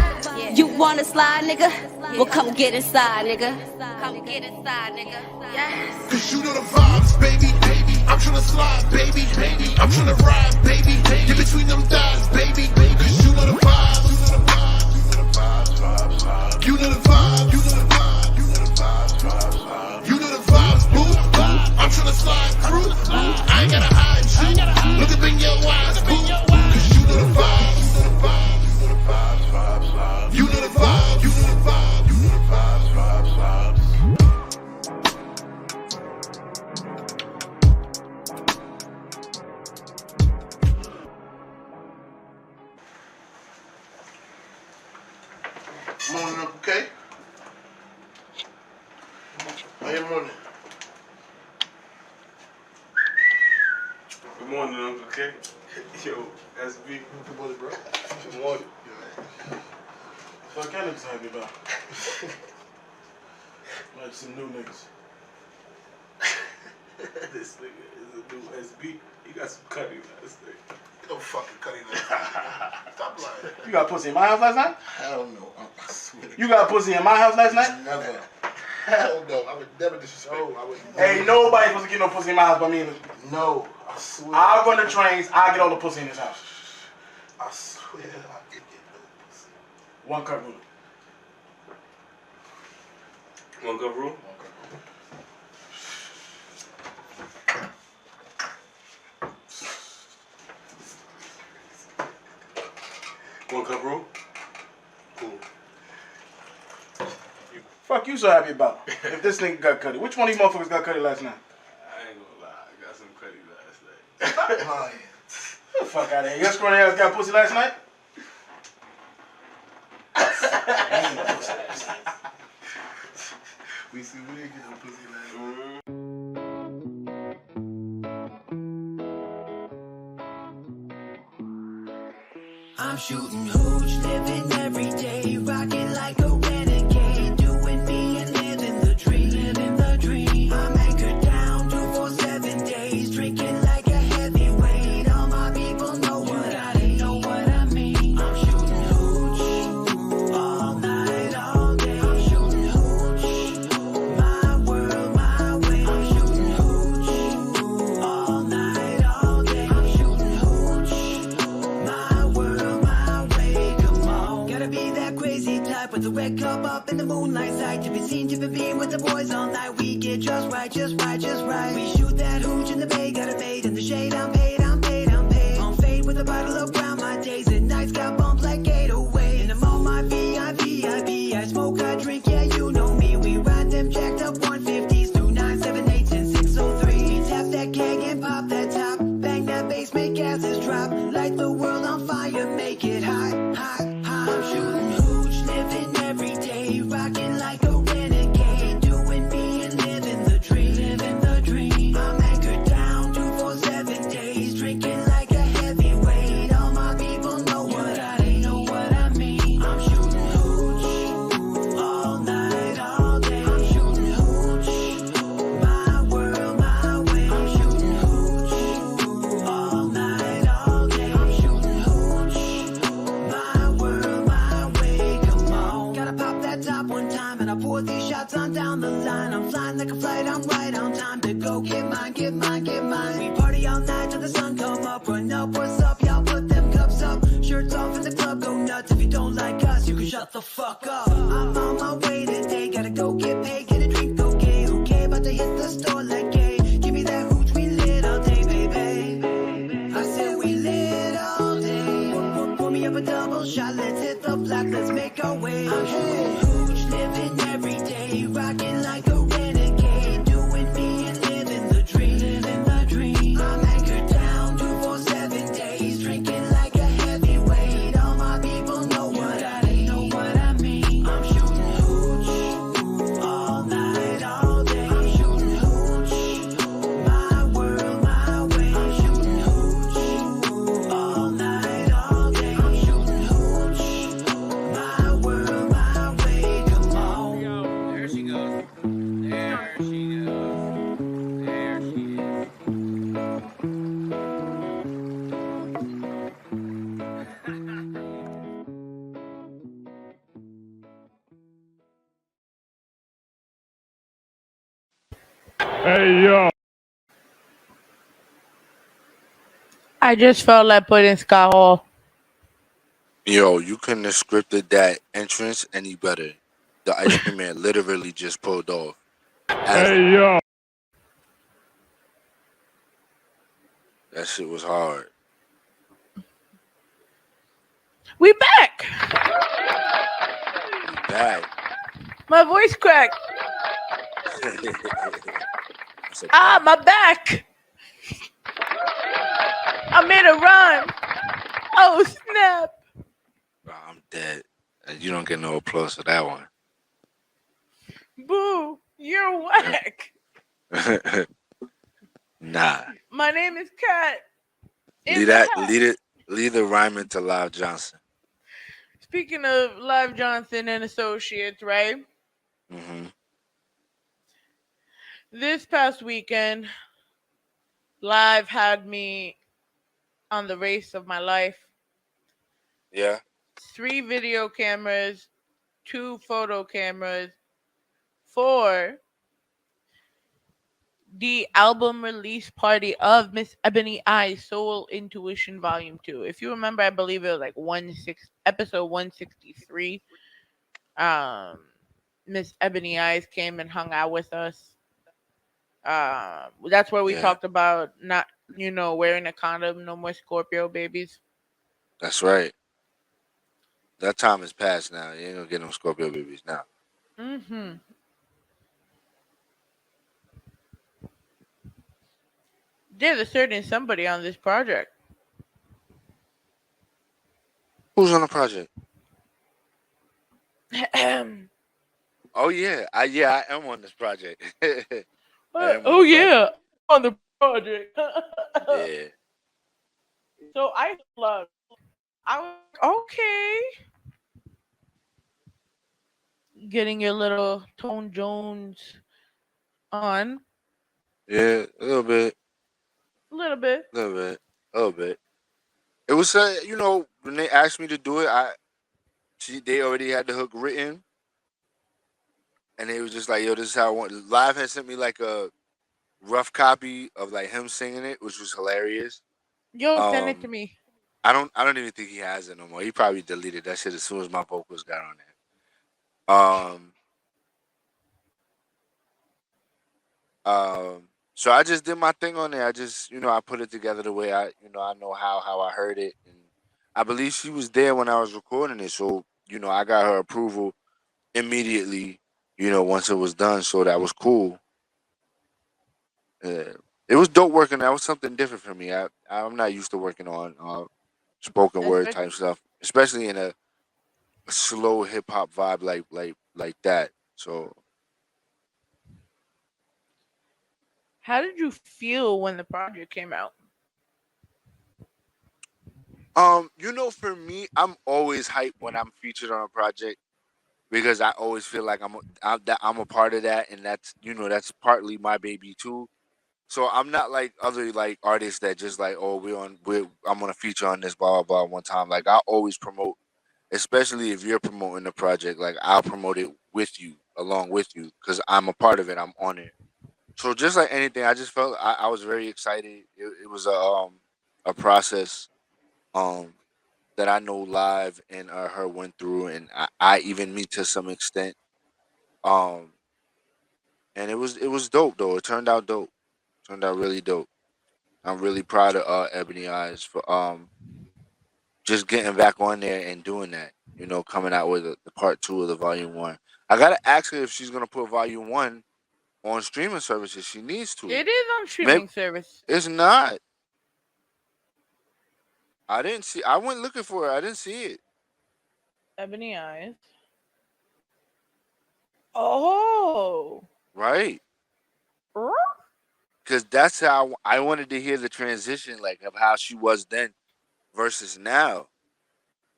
Speaker 16: You wanna slide, nigga? Well, come get inside, nigga. Come get inside, nigga. Yes.
Speaker 7: Cause you know the vibes, baby. I'm tryna slide, baby. I'm tryna ride, baby. Get between them thighs, baby. Cause you know the vibes. You know the vibes. You know the vibes, boo. I'm tryna slide through. I ain't gotta hide you. Look up in your eyes, boo. Cause you know the vibes. You know the vibes. You know the vibes. You know the vibes. Morning, Uncle K. How you morning?
Speaker 3: Good morning, Uncle K. Yo, SB.
Speaker 7: Good morning, bro.
Speaker 3: Good morning.
Speaker 10: What kind of niggas happy about? Like some new niggas.
Speaker 3: This nigga is a new SB. He got some cutting last night.
Speaker 7: No fucking cutting last night. Stop lying.
Speaker 10: You got pussy in my house last night?
Speaker 7: Hell no. I swear.
Speaker 10: You got pussy in my house last night?
Speaker 7: Never. Hell no. I would never disrespect you. I would never.
Speaker 10: Ain't nobody supposed to get no pussy in my house but me.
Speaker 7: No. I swear.
Speaker 10: I'll run the trains, I'll get all the pussy in this house.
Speaker 7: I swear I can get no pussy.
Speaker 10: One cup rule.
Speaker 3: One cup rule? One cup rule? Cool.
Speaker 10: Fuck you so happy about? If this nigga got cutty. Which one of these motherfuckers got cutty last night?
Speaker 3: I ain't gonna lie, I got some cutty last night.
Speaker 7: Stop lying.
Speaker 10: Get the fuck out of here. Your scrawny ass got pussy last night?
Speaker 7: We see we didn't get no pussy last night.
Speaker 4: I'm shooting hooch, living every day, rocking like a renegade, doing me and living the dream, living the dream. I'm anchored down 247 days, drinking like a heavyweight. All my people know what I mean. I'm shooting hooch, all night, all day. I'm shooting hooch, my world, my way. I'm shooting hooch, all night, all day. I'm shooting hooch, my world, my way. Come on, gotta be that crazy type with the red cup up in the moonlight sight. To be seen, to be being with the boys all night. We get just right, just right, just right. We shoot that hooch in the bay, got it made in the shade. I'm paid, I'm paid, I'm paid. On fade with a bottle of brown. My days and nights got bumped like 808. And I'm on my VIP. I smoke, I drink, yeah, you know me. We ride them jacked up 150s through 978s and 603. We tap that keg and pop that top. Bang that bass, make gases drop. Light the world on fire, make it hot, hot, hot. I'm shooting hooch, living every day, rocking like a renegade, doing me and living the dream, living the dream. I'm anchored down 247 days, drinking like a heavyweight. All my people know what I mean. I'm shooting hooch, all night, all day. I'm shooting hooch, my world, my way. I'm shooting hooch, all night, all day. I'm shooting hooch, my world, my way. Come on, gotta pop that top one time, and I pour these shots on down the line. I'm flying like a flight, I'm right on time to go get mine, get mine, get mine. We party all night till the sun come up. Run up, what's up, y'all? Put them cups up. Shirts off in the club, go nuts. If you don't like us, you can shut the fuck up. I'm on my way today, gotta go get paid, get a drink, okay, about to hit the store like gay. Give me that hooch, we lit all day, baby. I said we lit all day. me up a double shot, let's hit the block, let's make our way. I'm shooting hooch, living every day, rocking like a renegade, doing me and living the dream, living the dream. I'm anchored down 247 days, drinking like a heavyweight. All my people know what I mean. I'm shooting hooch all night, all day. I'm shooting hooch, my world, my way. I'm shooting hooch all night, all day. I'm shooting hooch, my world, my way. Come on.
Speaker 9: There she goes. There she goes. There she is.
Speaker 10: Hey, yo.
Speaker 15: I just felt like putting Scott Hall.
Speaker 14: Yo, you couldn't have scripted that entrance any better. The ice cream man literally just pulled off.
Speaker 10: Hey, yo.
Speaker 14: That shit was hard.
Speaker 15: We back.
Speaker 14: Bad.
Speaker 15: My voice cracked. My back. I made a run. Oh, snap.
Speaker 14: I'm dead. And you don't get no applause for that one.
Speaker 15: Boo, you're whack.
Speaker 14: Nah.
Speaker 15: My name is Kat.
Speaker 14: Lead the rhyming to Live Johnson.
Speaker 15: Speaking of Live Johnson and Associates, right?
Speaker 14: Mm-hmm.
Speaker 15: This past weekend, Live had me on the race of my life.
Speaker 14: Yeah.
Speaker 15: 3 video cameras, 2 photo cameras for the album release party of Miss Ebony I's Soul Intuition Volume 2. If you remember, I believe it was like episode 163. Miss Ebony Eyes came and hung out with us. That's where we talked about not, wearing a condom, no more Scorpio babies.
Speaker 14: That's right. That time is past now. You ain't gonna get no Scorpio babies now.
Speaker 15: Mm-hmm. There's a certain somebody on this project.
Speaker 14: Who's on the project? Oh yeah, I am on this project.
Speaker 15: Yeah, on the project.
Speaker 14: Yeah.
Speaker 15: So I was okay. Getting your little Tone Jones on.
Speaker 14: Yeah, a little bit.
Speaker 15: A little bit.
Speaker 14: It was, when they asked me to do it, they already had the hook written, and they was just like, "Yo, this is how I want." Live had sent me like a rough copy of like him singing it, which was hilarious.
Speaker 15: Yo, send it to me.
Speaker 14: I don't even think he has it no more. He probably deleted that shit as soon as my vocals got on there. So I just did my thing on there. I just, I put it together the way I know how I heard it, and I believe she was there when I was recording it. So, I got her approval immediately, once it was done. So that was cool. It was dope working. That was something different for me. I'm not used to working on spoken word type stuff, especially in a slow hip hop vibe like that. So,
Speaker 15: How did you feel when the project came out?
Speaker 14: For me, I'm always hyped when I'm featured on a project because I always feel like I'm a part of that, and that's that's partly my baby too. So I'm not like other like artists that just like, oh, I'm gonna feature on this blah blah blah one time. Like I always promote, especially if you're promoting the project. Like I'll promote it with you, along with you, because I'm a part of it. I'm on it. So just like anything, I just felt I was very excited. It was a process that I know Live and her went through, and I even me to some extent. And it was dope though. It turned out dope. Turned out really dope. I'm really proud of Ebony Eyes for just getting back on there and doing that. You know, coming out with the part 2 of the volume 1. I gotta ask her if she's gonna put volume 1 on streaming services. She needs to.
Speaker 15: It is on streaming service.
Speaker 14: It's not. I didn't see. I went looking for it. I didn't see it.
Speaker 15: Ebony Eyes. Oh.
Speaker 14: Right. Because that's how I wanted to hear the transition, like of how she was then versus now.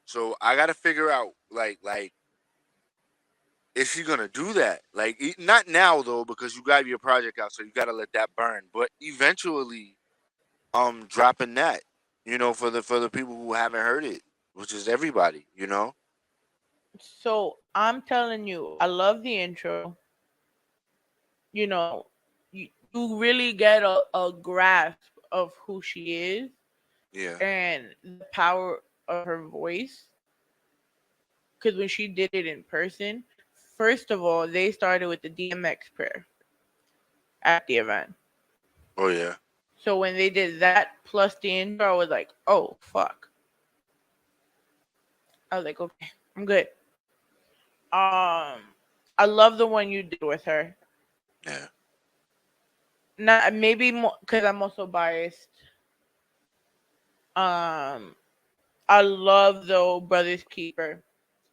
Speaker 14: So I got to figure out, like, is she gonna do that? Like, not now though, because you got your project out, so you got to let that burn. But eventually, dropping that, you know, for the people who haven't heard it, which is everybody, you know.
Speaker 15: So I'm telling you, I love the intro. You know, you really get a grasp of who she is.
Speaker 14: Yeah.
Speaker 15: And the power of her voice. Because when she did it in person, first of all, they started with the DMX prayer at the event.
Speaker 14: Oh, yeah.
Speaker 15: So when they did that plus the intro, I was like, oh, fuck. I was like, okay, I'm good. I love the one you did with her.
Speaker 14: Yeah.
Speaker 15: Not maybe more because I'm also biased. I love the Brothers Keeper.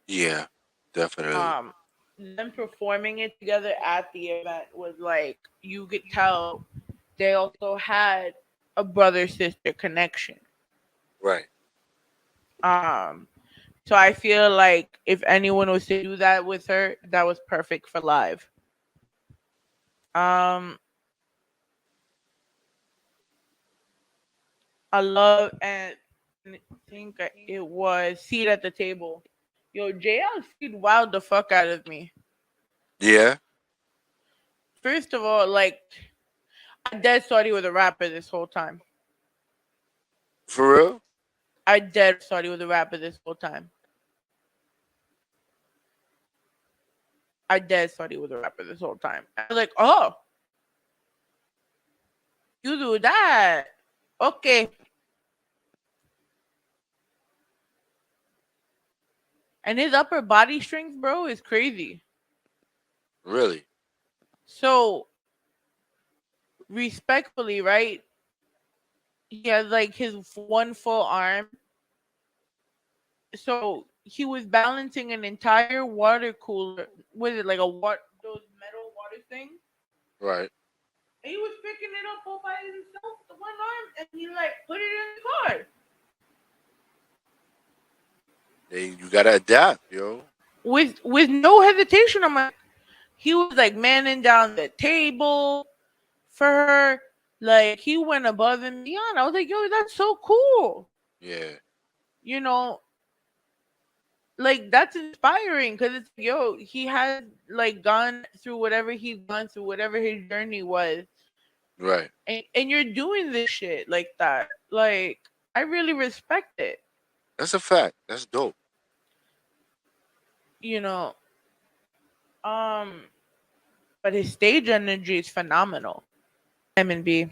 Speaker 14: Yeah, definitely.
Speaker 15: Them performing it together at the event was like, you could tell they also had a brother sister connection.
Speaker 14: Right.
Speaker 15: So I feel like if anyone was to do that with her, that was perfect for live. I love, and I think it was Seat at the Table. Yo, JL Seed wowed the fuck out of me.
Speaker 14: Yeah.
Speaker 15: First of all, like, I dead thought he was a rapper this whole time.
Speaker 14: For real?
Speaker 15: I dead thought he was a rapper this whole time. I dead thought he was a rapper this whole time. I was like, oh, you do that. Okay. And his upper body strength, bro, is crazy.
Speaker 14: Really?
Speaker 15: So, respectfully, right? He has like his one full arm. So he was balancing an entire water cooler with it, like those metal water things.
Speaker 14: Right.
Speaker 15: And he was picking it up all by himself, the one arm, and he like put it in the car.
Speaker 14: You gotta adapt, yo.
Speaker 15: With no hesitation. I'm like, he was like manning down the table for her. Like, he went above and beyond. I was like, yo, that's so cool.
Speaker 14: Yeah.
Speaker 15: You know, like, that's inspiring because it's, yo, he has like gone through whatever he's gone through, whatever his journey was.
Speaker 14: Right.
Speaker 15: And you're doing this shit like that. Like, I really respect it.
Speaker 14: That's a fact. That's dope.
Speaker 15: You know, but his stage energy is phenomenal. M&B.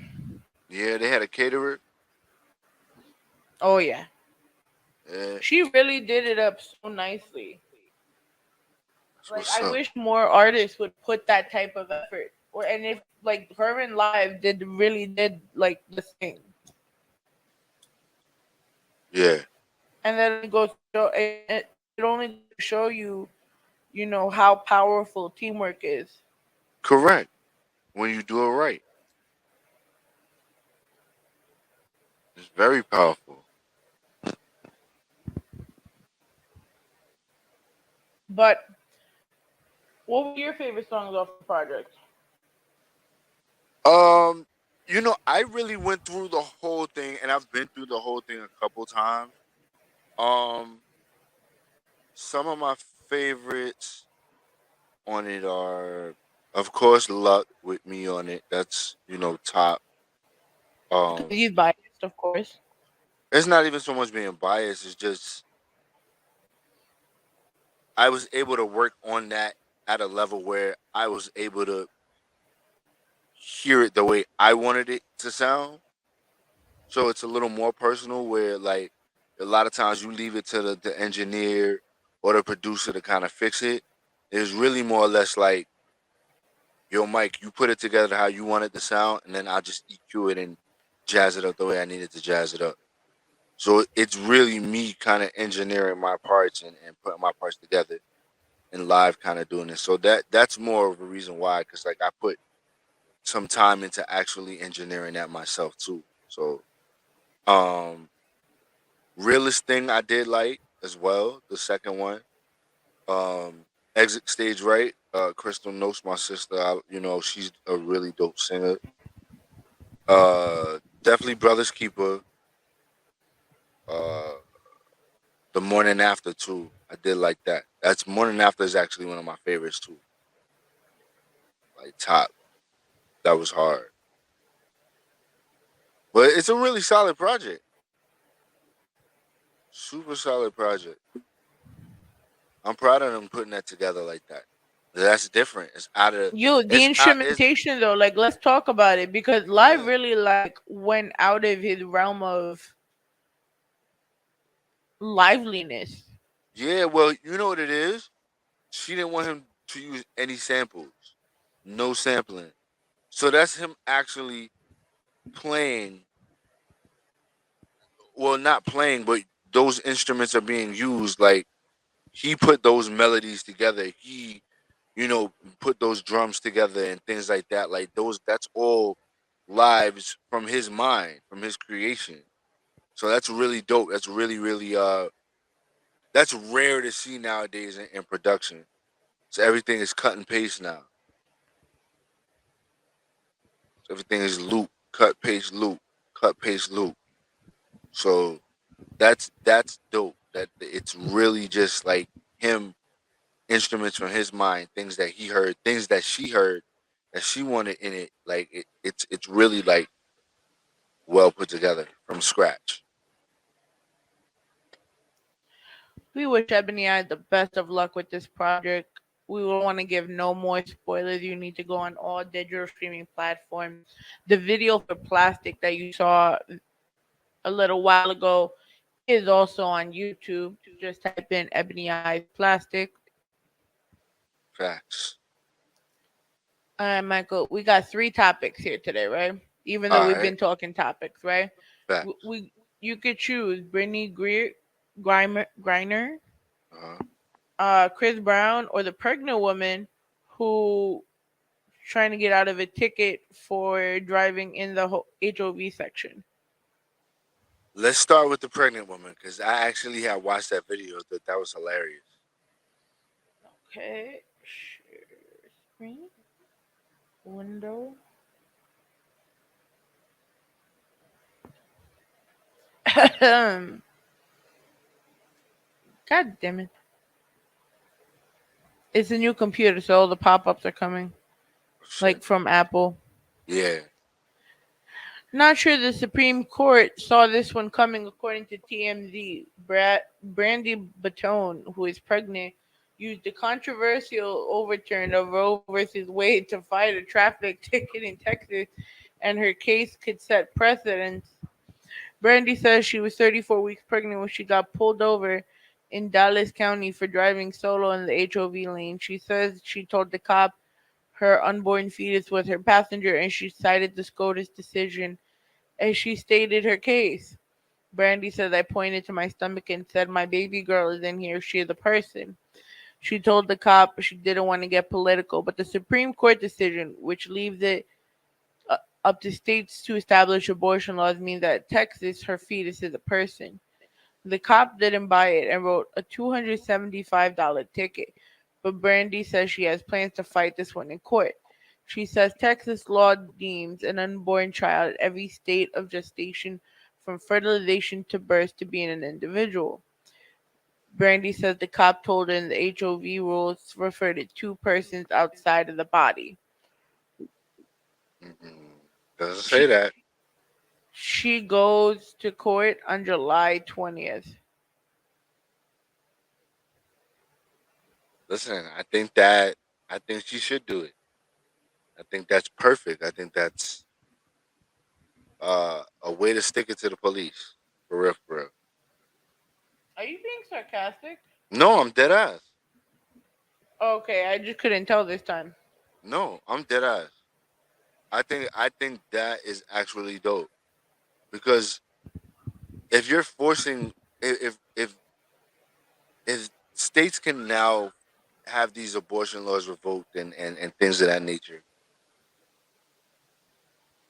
Speaker 14: Yeah, they had a caterer.
Speaker 15: Oh yeah.
Speaker 14: Yeah.
Speaker 15: She really did it up so nicely. Like, I
Speaker 14: up.
Speaker 15: wish more artists would put that type of effort. And if like her in live really did like the thing.
Speaker 14: Yeah.
Speaker 15: And then it goes it only show you, you know, how powerful teamwork is.
Speaker 14: Correct. When you do it right. It's very powerful.
Speaker 15: But what were your favorite songs off the project?
Speaker 14: You know, I really went through the whole thing, and I've been through the whole thing a couple times. Some of my favorites on it are, of course, Luck with me on it. That's, you know, top.
Speaker 15: He's biased, of course.
Speaker 14: It's not even so much being biased. It's just I was able to work on that at a level where I was able to hear it the way I wanted it to sound. So it's a little more personal where, like, a lot of times you leave it to the engineer or the producer to kind of fix it. It's really more or less like, yo, Mike, you put it together how you want it to sound, and then I'll just EQ it and jazz it up the way I needed to jazz it up. So it's really me kind of engineering my parts and putting my parts together and live kind of doing it. So that's more of a reason why, because like I put some time into actually engineering that myself too. So realest thing I did like as well, the second one. Exit stage right. Crystal Notes, my sister, she's a really dope singer. Definitely Brothers Keeper. Uh, the Morning After too. I did like that. That's Morning After is actually one of my favorites too. Like top. That was hard. But it's a really solid project. Super solid project. I'm proud of them putting that together like that. That's different. It's out of
Speaker 15: The instrumentation though, like let's talk about it because live really like went out of his realm of liveliness.
Speaker 14: Yeah, well, you know what it is? She didn't want him to use any samples. No sampling. So that's him actually playing, well, not playing, but those instruments are being used. Like he put those melodies together. He, put those drums together and things like that. Like that's all lives from his mind, from his creation. So that's really dope. That's really, really that's rare to see nowadays in production. So everything is cut and paste now. So everything is loop, cut, paste, loop, cut, paste, loop. So that's dope. That it's really just like him, instruments from his mind, things that he heard, things that she heard, that she wanted in it. Like it's really like well put together from scratch.
Speaker 15: We wish Ebony Eye the best of luck with this project. We will want to give no more spoilers. You need to go on all digital streaming platforms. The video for Plastic that you saw a little while ago is also on YouTube. Just type in Ebony Eyes Plastic.
Speaker 14: Facts.
Speaker 15: All right, Michael, we got 3 topics here today, right? Even though
Speaker 14: All
Speaker 15: we've
Speaker 14: right.
Speaker 15: been talking topics, right?
Speaker 14: Facts.
Speaker 15: You could choose Brittany Griner,
Speaker 14: Uh-huh.
Speaker 15: Chris Brown, or the pregnant woman who trying to get out of a ticket for driving in the HOV section.
Speaker 14: Let's start with the pregnant woman because I actually had watched that video. That was hilarious.
Speaker 15: Okay, share screen, window. God damn it. It's a new computer, so all the pop-ups are coming. Like from Apple.
Speaker 14: Yeah.
Speaker 15: Not sure the Supreme Court saw this one coming, according to TMZ. Brandy Batone, who is pregnant, used the controversial overturn of Roe versus Wade to fight a traffic ticket in Texas, and her case could set precedents. Brandy says she was 34 weeks pregnant when she got pulled over in Dallas County for driving solo in the HOV lane. She says she told the cop her unborn fetus was her passenger, and she cited the SCOTUS decision as she stated her case. Brandy says, I pointed to my stomach and said, my baby girl is in here. She is a person. She told the cop she didn't want to get political, but the Supreme Court decision, which leaves it up to states to establish abortion laws, means that Texas, her fetus is a person. The cop didn't buy it and wrote a $275 ticket, but Brandy says she has plans to fight this one in court. She says Texas law deems an unborn child at every state of gestation from fertilization to birth to being an individual. Brandy says the cop told her the HOV rules refer to 2 persons outside of the body.
Speaker 14: Doesn't say that.
Speaker 15: She goes to court on July 20th.
Speaker 14: Listen, I think she should do it. I think that's perfect. I think that's a way to stick it to the police. For real, for real.
Speaker 15: Are you being sarcastic?
Speaker 14: No, I'm dead ass.
Speaker 15: Okay, I just couldn't tell this time.
Speaker 14: No, I'm dead ass. I think that is actually dope because if you're forcing if states can now have these abortion laws revoked and things of that nature,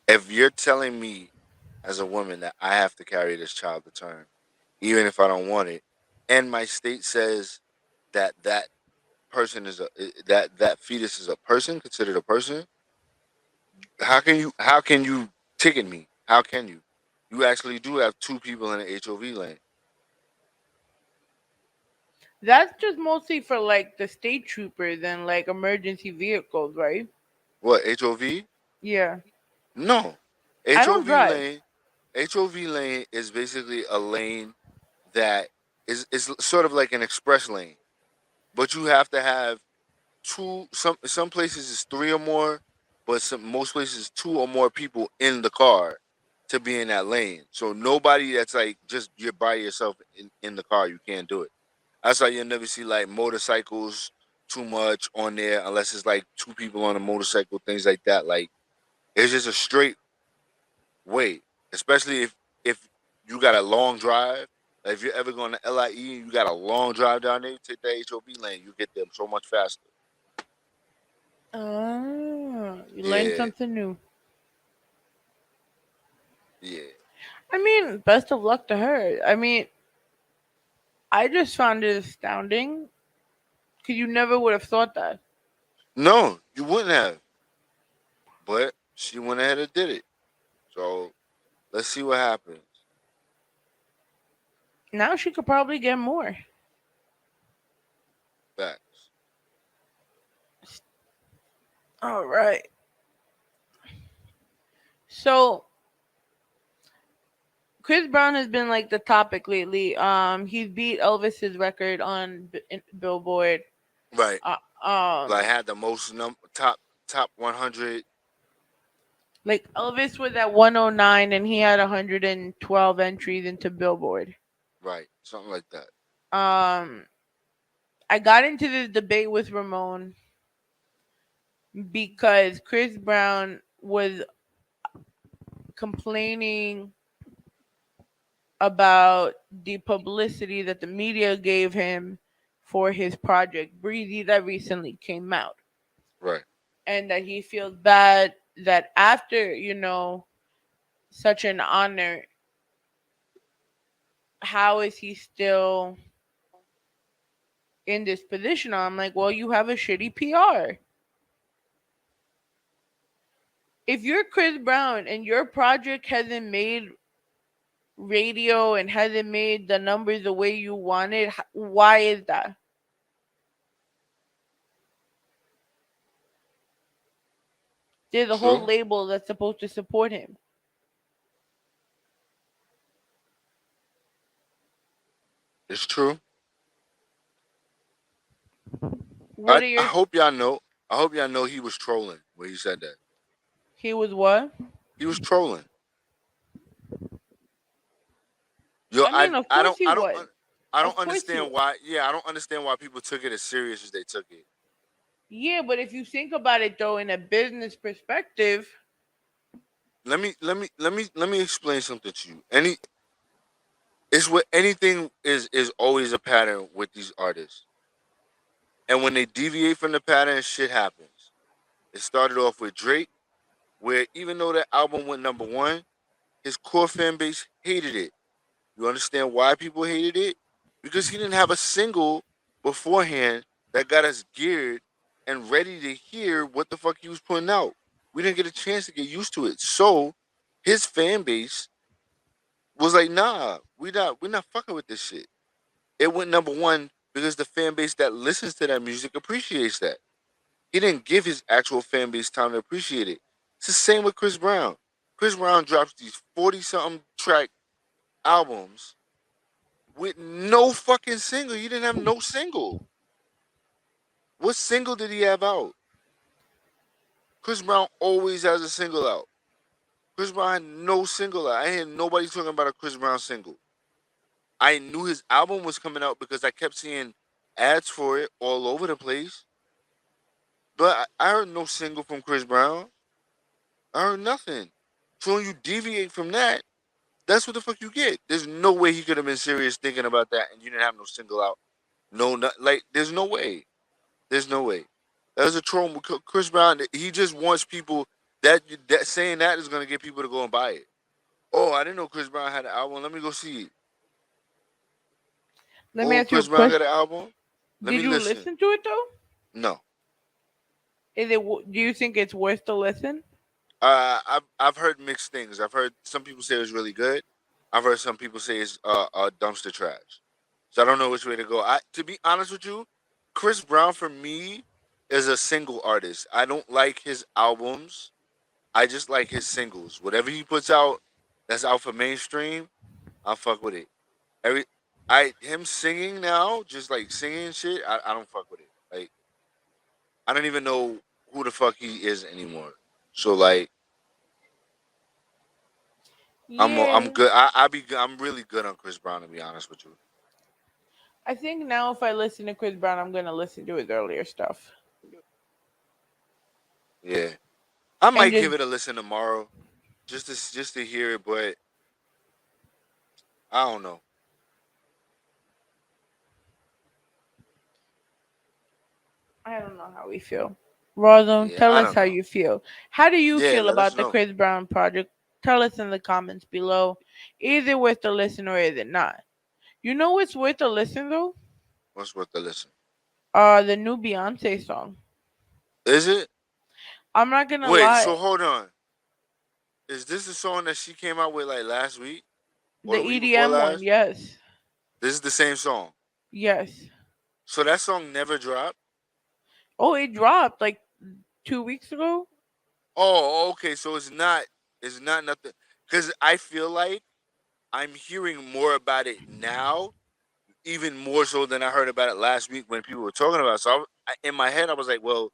Speaker 14: if you're telling me as a woman that I have to carry this child to term, even if I don't want it, and my state says that person is that fetus is a person, considered a person, how can you ticket me? How can you? You actually do have two people in the HOV lane.
Speaker 15: That's just mostly for like the state troopers and like emergency vehicles, right?
Speaker 14: What, HOV?
Speaker 15: Yeah.
Speaker 14: No.
Speaker 15: I don't
Speaker 14: HOV
Speaker 15: drive.
Speaker 14: lane HOV lane is basically a lane that is sort of like an express lane. But you have to have two, some places is three or more, but most places two or more people in the car to be in that lane. So nobody that's like just you're by yourself in the car, you can't do it. That's why you'll never see like motorcycles too much on there unless it's like two people on a motorcycle, things like that. Like it's just a straight way. Especially if you got a long drive. Like if you're ever going to LIE and you got a long drive down there, you take the HOV lane, you get there so much faster.
Speaker 15: You learned
Speaker 14: Yeah,
Speaker 15: something new.
Speaker 14: yeah.
Speaker 15: I mean, best of luck to her. I mean, I just found it astounding because you never would have thought that.
Speaker 14: No, you wouldn't have. But she went ahead and did it. So let's see what happens.
Speaker 15: Now she could probably get more.
Speaker 14: Facts.
Speaker 15: All right. So Chris Brown has been like the topic lately. He's beat Elvis's record on Billboard.
Speaker 14: Right.
Speaker 15: Uh, um,
Speaker 14: Like had the most top 100.
Speaker 15: like Elvis was at 109 and he had 112 entries into Billboard.
Speaker 14: Right. Something like that.
Speaker 15: Um, I got into this debate with Ramon because Chris Brown was complaining about the publicity that the media gave him for his project Breezy that recently came out.
Speaker 14: Right.
Speaker 15: And that he feels bad that after, such an honor, how is he still in this position? I'm like, well, you have a shitty PR. If you're Chris Brown and your project hasn't made radio and hasn't made the numbers the way you wanted, why is that? There's a whole
Speaker 14: True.
Speaker 15: label that's supposed to support him.
Speaker 14: It's true.
Speaker 15: What are
Speaker 14: I
Speaker 15: your
Speaker 14: hope y'all know. I hope y'all know he was trolling when he said that.
Speaker 15: He was what?
Speaker 14: He was trolling. Yo,
Speaker 15: I mean, of course he was.
Speaker 14: I
Speaker 15: Of
Speaker 14: don't
Speaker 15: course he
Speaker 14: understand
Speaker 15: was.
Speaker 14: why. Yeah, I don't understand why people took it as serious as they took it.
Speaker 15: Yeah, but if you think about it though, in a business perspective,
Speaker 14: Let me explain something to you. It's what anything is always a pattern with these artists. And when they deviate from the pattern, shit happens. It started off with Drake, where even though that album went number one, his core fan base hated it. You understand why people hated it? Because he didn't have a single beforehand that got us geared and ready to hear what the fuck he was putting out. We didn't get a chance to get used to it. So his fan base was like, nah, we're not fucking with this shit. It went number one because the fan base that listens to that music appreciates that. He didn't give his actual fan base time to appreciate it. It's the same with Chris Brown. Chris Brown drops these 40 something track albums with no fucking single. He didn't have no single. What single did he have out? Chris Brown always has a single out. Chris Brown had no single out. I ain't hear nobody talking about a Chris Brown single. I knew his album was coming out because I kept seeing ads for it all over the place. But I heard no single from Chris Brown. I heard nothing. So when you deviate from that, that's what the fuck you get. There's no way he could have been serious thinking about that, and you didn't have no single out. No, not, like there's no way. There's no way. That was a troll. Chris Brown. He just wants people that saying that is gonna get people to go and buy it. Oh, I didn't know Chris Brown had an album. Let me go see it.
Speaker 15: Let me
Speaker 14: Oh,
Speaker 15: ask you a
Speaker 14: Chris Brown got
Speaker 15: question.
Speaker 14: an album. Let
Speaker 15: Did
Speaker 14: me
Speaker 15: you
Speaker 14: listen.
Speaker 15: listen to it though?
Speaker 14: No.
Speaker 15: Is it? Do you think it's worth the listen?
Speaker 14: I've heard mixed things. I've heard some people say it's really good. I've heard some people say it's dumpster trash. So I don't know which way to go. To be honest with you, Chris Brown for me is a single artist. I don't like his albums. I just like his singles. Whatever he puts out that's out for mainstream, I'll fuck with it. Him singing now, just like singing shit, I don't fuck with it. Like I don't even know who the fuck he is anymore. So like I'm
Speaker 15: Yeah.
Speaker 14: good. I'm really good on Chris Brown to be honest with you.
Speaker 15: I think now if I listen to Chris Brown, I'm gonna listen to his earlier stuff.
Speaker 14: Yeah, I
Speaker 15: And
Speaker 14: might
Speaker 15: just
Speaker 14: give it a listen tomorrow, just to hear it, but I don't know.
Speaker 15: I don't know how we feel. Rawrrzone,
Speaker 14: Yeah,
Speaker 15: tell
Speaker 14: I
Speaker 15: us
Speaker 14: don't
Speaker 15: how
Speaker 14: know.
Speaker 15: you feel. How do you
Speaker 14: Yeah,
Speaker 15: feel
Speaker 14: let us
Speaker 15: about the
Speaker 14: know.
Speaker 15: Chris Brown project? Tell us in the comments below. Is it worth the listen or is it not? You know what's worth a listen though?
Speaker 14: What's worth the listen?
Speaker 15: The new Beyonce song.
Speaker 14: Is it?
Speaker 15: I'm not gonna
Speaker 14: Wait,
Speaker 15: lie.
Speaker 14: so hold on. Is this the song that she came out with like last week or
Speaker 15: The
Speaker 14: the week before
Speaker 15: EDM one,
Speaker 14: last?
Speaker 15: yes.
Speaker 14: This is the same song.
Speaker 15: Yes.
Speaker 14: So that song never dropped.
Speaker 15: Oh, it dropped like 2 weeks ago.
Speaker 14: Oh, okay. So it's not. It's not nothing. Because I feel like I'm hearing more about it now, even more so than I heard about it last week when people were talking about it. So in my head, I was like, well,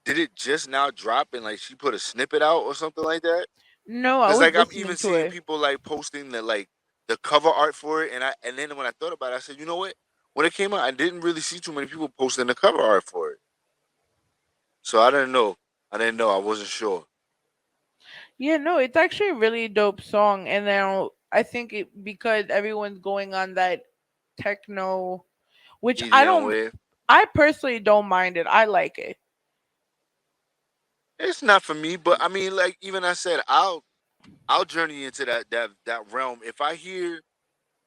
Speaker 14: did it just now drop and like she put a snippet out or something like that?
Speaker 15: No, I
Speaker 14: Because
Speaker 15: was
Speaker 14: like I'm
Speaker 15: listening
Speaker 14: even
Speaker 15: to
Speaker 14: seeing
Speaker 15: it.
Speaker 14: people like posting the cover art for it, and then when I thought about it, I said, you know what? When it came out, I didn't really see too many people posting the cover art for it. So I didn't know. I didn't know. I wasn't sure.
Speaker 15: Yeah, no, it's actually a really dope song, and now I think it because everyone's going on that techno, which
Speaker 14: EDM wave.
Speaker 15: I personally don't mind it. I like it.
Speaker 14: It's not for me, but I mean, like even I said, I'll journey into that realm. If I hear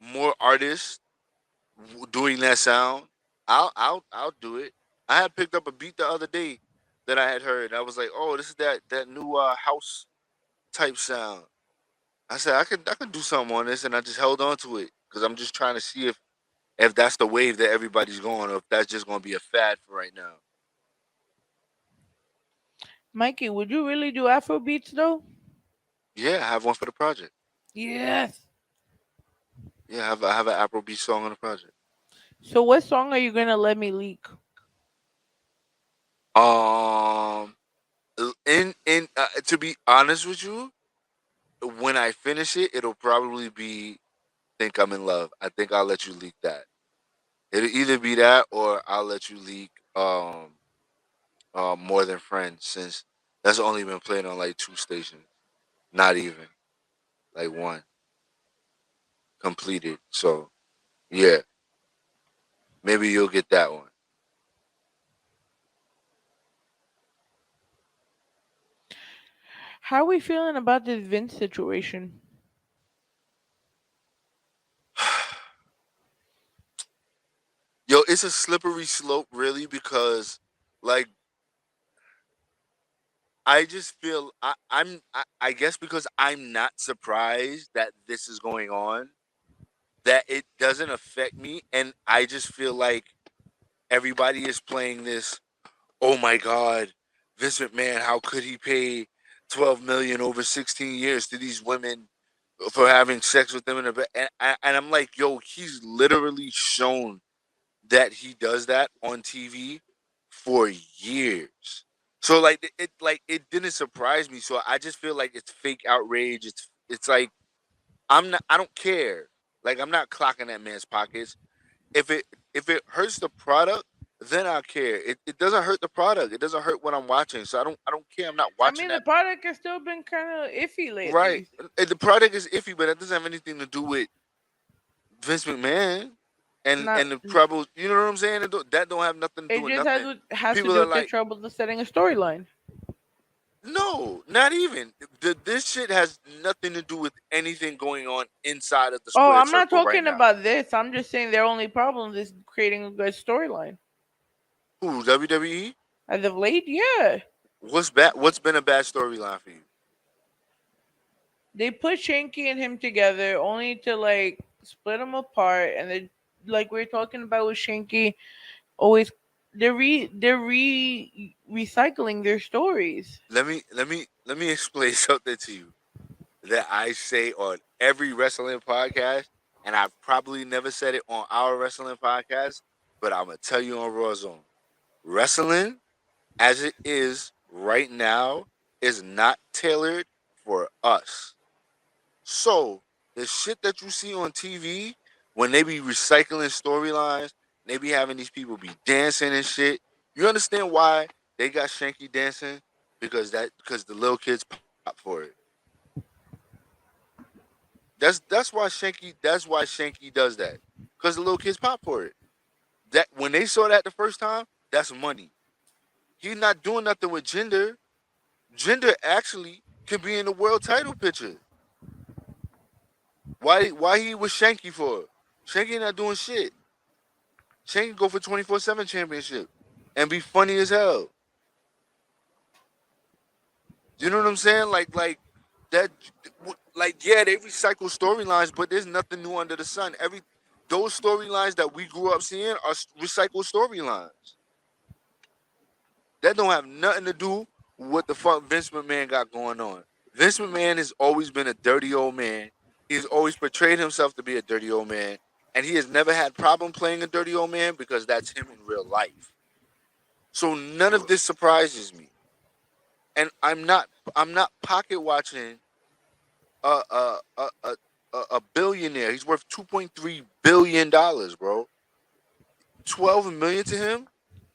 Speaker 14: more artists doing that sound, I'll do it. I had picked up a beat the other day that I had heard. I was like, oh, this is that new house type sound. I said I could do something on this, and I just held on to it because I'm just trying to see if that's the wave that everybody's going, or if that's just going to be a fad for right now.
Speaker 15: Mikey, would you really do Afro beats though?
Speaker 14: Yeah, I have one for the project.
Speaker 15: Yes.
Speaker 14: Yeah, I have an Afrobeat song on the project.
Speaker 15: So what song are you gonna let me leak?
Speaker 14: Um, in to be honest with you, when I finish it, it'll probably be "Think I'm in Love." I think I'll let you leak that. It'll either be that or I'll let you leak "More Than Friends" since that's only been played on like 2 stations, not even like one completed. So yeah, maybe you'll get that one.
Speaker 15: How are we feeling about this Vince situation?
Speaker 14: Yo, it's a slippery slope, really, because like I just feel I guess because I'm not surprised that this is going on, that it doesn't affect me, and I just feel like everybody is playing this. Oh my God, Vince McMahon, how could he pay 12 million over 16 years to these women for having sex with them in a bed? And I'm like, yo, he's literally shown that he does that on TV for years. So like it didn't surprise me. So I just feel like it's fake outrage. It's like I don't care. Like, I'm not clocking that man's pockets. If it hurts the product, then I care. It doesn't hurt the product. It doesn't hurt what I'm watching. So I don't care. I'm not
Speaker 15: I
Speaker 14: watching
Speaker 15: mean, the
Speaker 14: that.
Speaker 15: product has still been kind of iffy
Speaker 14: Right.
Speaker 15: lately.
Speaker 14: The product is iffy, but that doesn't have anything to do with Vince McMahon
Speaker 15: Not.
Speaker 14: and the trouble. You know what I'm saying? That don't have nothing to do
Speaker 15: It
Speaker 14: with
Speaker 15: just
Speaker 14: nothing.
Speaker 15: has to
Speaker 14: People
Speaker 15: do
Speaker 14: are
Speaker 15: with the
Speaker 14: like,
Speaker 15: trouble of setting a storyline.
Speaker 14: no, not even. This shit has nothing to do with anything going on inside of the
Speaker 15: Oh,
Speaker 14: squared
Speaker 15: I'm not
Speaker 14: circle right
Speaker 15: talking
Speaker 14: now.
Speaker 15: about this. I'm just saying their only problem is creating a good storyline.
Speaker 14: Who, WWE?
Speaker 15: As of late, yeah.
Speaker 14: What's bad? What's been a bad storyline for you?
Speaker 15: They put Shanky and him together only to like split them apart, and they like we are talking about with Shanky, always they're recycling their stories.
Speaker 14: Let me explain something to you that I say on every wrestling podcast, and I've probably never said it on our wrestling podcast, but I'm gonna tell you on Rawrrzone. Wrestling, as it is right now, is not tailored for us. So the shit that you see on TV when they be recycling storylines, they be having these people be dancing and shit. You understand why they got Shanky dancing? Because the little kids pop for it. That's why Shanky does that. Because the little kids pop for it. That when they saw that the first time, that's money. He's not doing nothing with gender. Gender actually could be in the world title picture. Why he with Shanky for? Shanky not doing shit. Shanky go for 24/7 championship and be funny as hell. You know what I'm saying? Like that. Like yeah, they recycle storylines, but there's nothing new under the sun. Those storylines that we grew up seeing are recycled storylines. That don't have nothing to do with what the fuck Vince McMahon got going on. Vince McMahon has always been a dirty old man. He's always portrayed himself to be a dirty old man, and he has never had problem playing a dirty old man because that's him in real life. So none of this surprises me, and I'm not pocket watching a a billionaire. He's worth $2.3 billion, bro. 12 million to him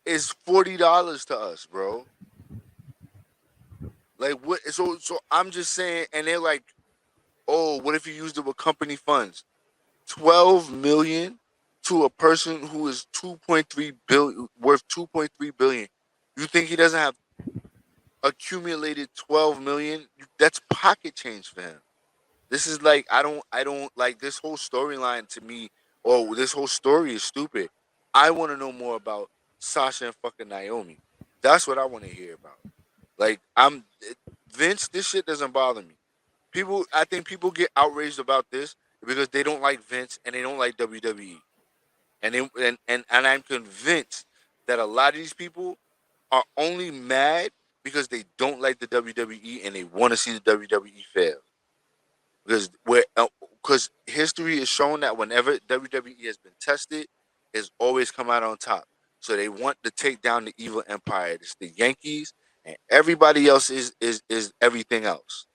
Speaker 14: is $40 to us, bro. Like what? So I'm just saying, and they're like, oh, what if you used it with company funds? 12 million to a person who is 2.3 billion, worth 2.3 billion. You think he doesn't have accumulated 12 million? That's pocket change for him. This is like I don't like this whole storyline to me. Or this whole story is stupid. I want to know more about Sasha and fucking Naomi. That's what I want to hear about. Like Vince. This shit doesn't bother me. I think people get outraged about this because they don't like Vince and they don't like WWE. And I'm convinced that a lot of these people are only mad because they don't like the WWE and they want to see the WWE fail. Because history has shown that whenever WWE has been tested, it's always come out on top. So they want to take down the evil empire. It's the Yankees, and everybody else is everything else.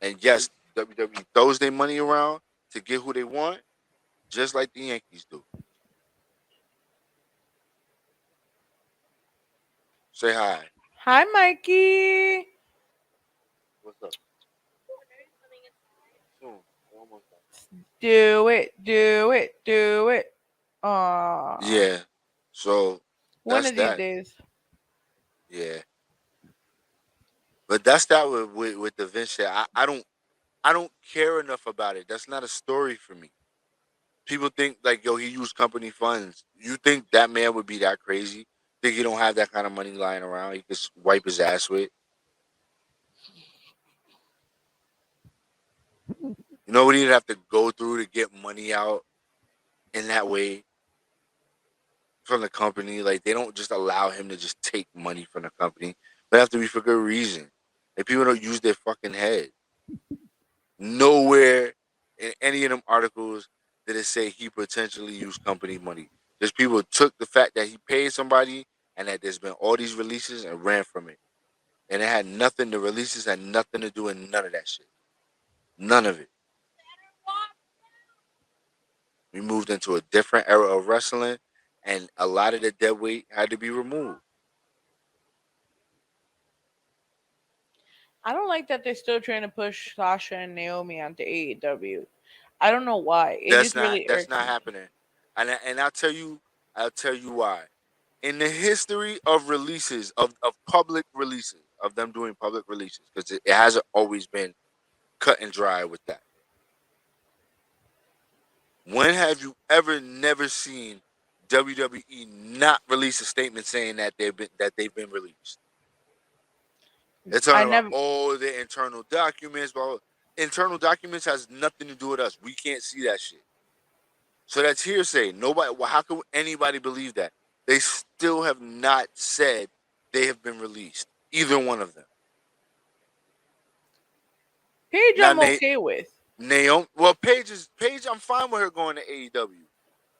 Speaker 14: And yes, WWE throws their money around to get who they want, just like the Yankees do. Say hi.
Speaker 15: Hi, Mikey.
Speaker 14: What's up? Soon. We're almost done.
Speaker 15: Do it, do it, do it. Aww.
Speaker 14: Yeah. So
Speaker 15: One
Speaker 14: that's
Speaker 15: of these
Speaker 14: that.
Speaker 15: days.
Speaker 14: Yeah. But that's that with the Vince shit. I don't care enough about it. That's not a story for me. People think like, yo, he used company funds. You think that man would be that crazy? Think he don't have that kind of money lying around? He could wipe his ass with. You know what he'd have to go through to get money out in that way from the company? Like they don't just allow him to just take money from the company. But it have to be for good reason. Like people don't use their fucking head. Nowhere in any of them articles did it say he potentially used company money. Just people took the fact that he paid somebody and that there's been all these releases and ran from it. And it had nothing, the releases had nothing to do with none of that shit. None of it. We moved into a different era of wrestling, and a lot of the dead weight had to be removed.
Speaker 15: I don't like that they're still trying to push Sasha and Naomi onto AEW. I don't know why. It just really
Speaker 14: That's
Speaker 15: irks
Speaker 14: not
Speaker 15: me.
Speaker 14: happening. And I'll tell you why. In the history of releases, of public releases, of them doing public releases, because it hasn't always been cut and dry with that. When have you ever never seen WWE not release a statement saying that they've been released? They're talking about the internal documents. Well, internal documents has nothing to do with us. We can't see that shit. So that's hearsay. Nobody. Well, how can anybody believe that? They still have not said they have been released. Either one of them.
Speaker 15: Paige, I'm okay with.
Speaker 14: Naomi. Well, Paige. I'm fine with her going to AEW.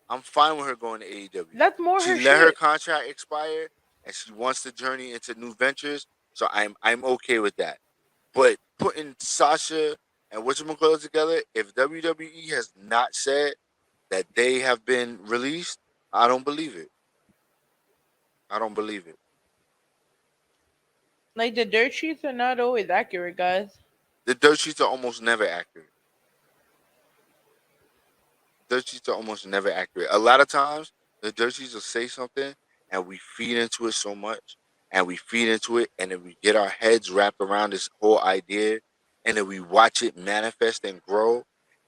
Speaker 14: I'm fine with her going to AEW.
Speaker 15: That's more her
Speaker 14: shit. She
Speaker 15: shit.
Speaker 14: let her contract expire, and she wants to journey into new ventures. So I'm okay with that. But putting Sasha and whatchamacallit together, if WWE has not said that they have been released, I don't believe it. I don't believe it.
Speaker 15: Like, the dirt sheets are not always accurate, guys.
Speaker 14: The dirt sheets are almost never accurate. Dirt sheets are almost never accurate. A lot of times, the dirt sheets will say something, and we feed into it so much, and then we get our heads wrapped around this whole idea, and then we watch it manifest and grow,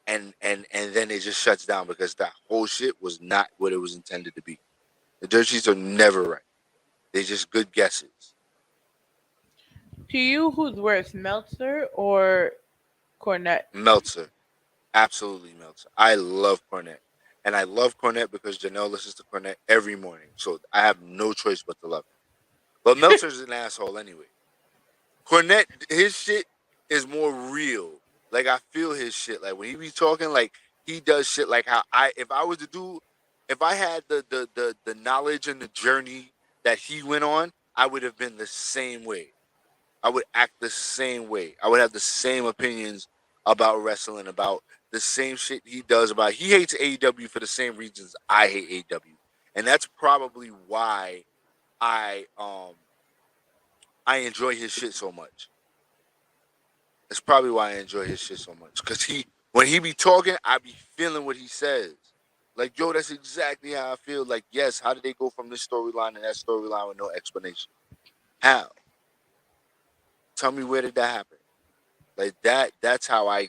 Speaker 14: and then it just shuts down because that whole shit was not what it was intended to be. The dirt sheets are never right. They're just good guesses.
Speaker 15: To you, who's worse, Meltzer or Cornette?
Speaker 14: Meltzer. Absolutely Meltzer. I love Cornette. And I love Cornette because Janelle listens to Cornette every morning. So I have no choice but to love him. But Meltzer's an asshole anyway. Cornette, his shit is more real. Like, I feel his shit. Like, when he be talking, like, he does shit like how if I had the knowledge and the journey that he went on, I would have been the same way. I would act the same way. I would have the same opinions about wrestling, about the same shit he does about. He hates AEW for the same reasons I hate AEW. And that's probably why I enjoy his shit so much. That's probably why I enjoy his shit so much. Because when he be talking, I be feeling what he says. Like, yo, that's exactly how I feel. Like, yes, how did they go from this storyline to that storyline with no explanation? How? Tell me, where did that happen? Like, that's how I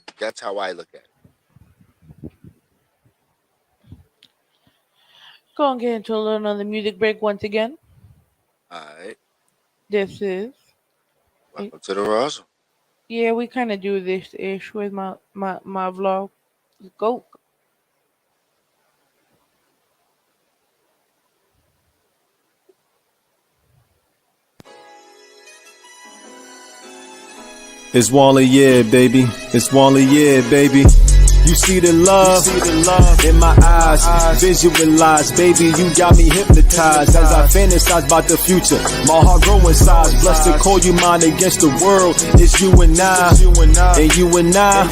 Speaker 14: look at it.
Speaker 15: Go and get into another music break once again.
Speaker 14: All right.
Speaker 15: This is
Speaker 14: welcome to the Rawrrzone.
Speaker 15: Yeah, we kind of do this ish with my vlog. Let's go.
Speaker 17: It's Wally, yeah, baby. It's Wally, yeah, baby. You see the love in my eyes, visualize, baby, you got me hypnotized as I fantasize about the future. My heart growing size, blessed to call you mine against the world. It's you and I, and you and I,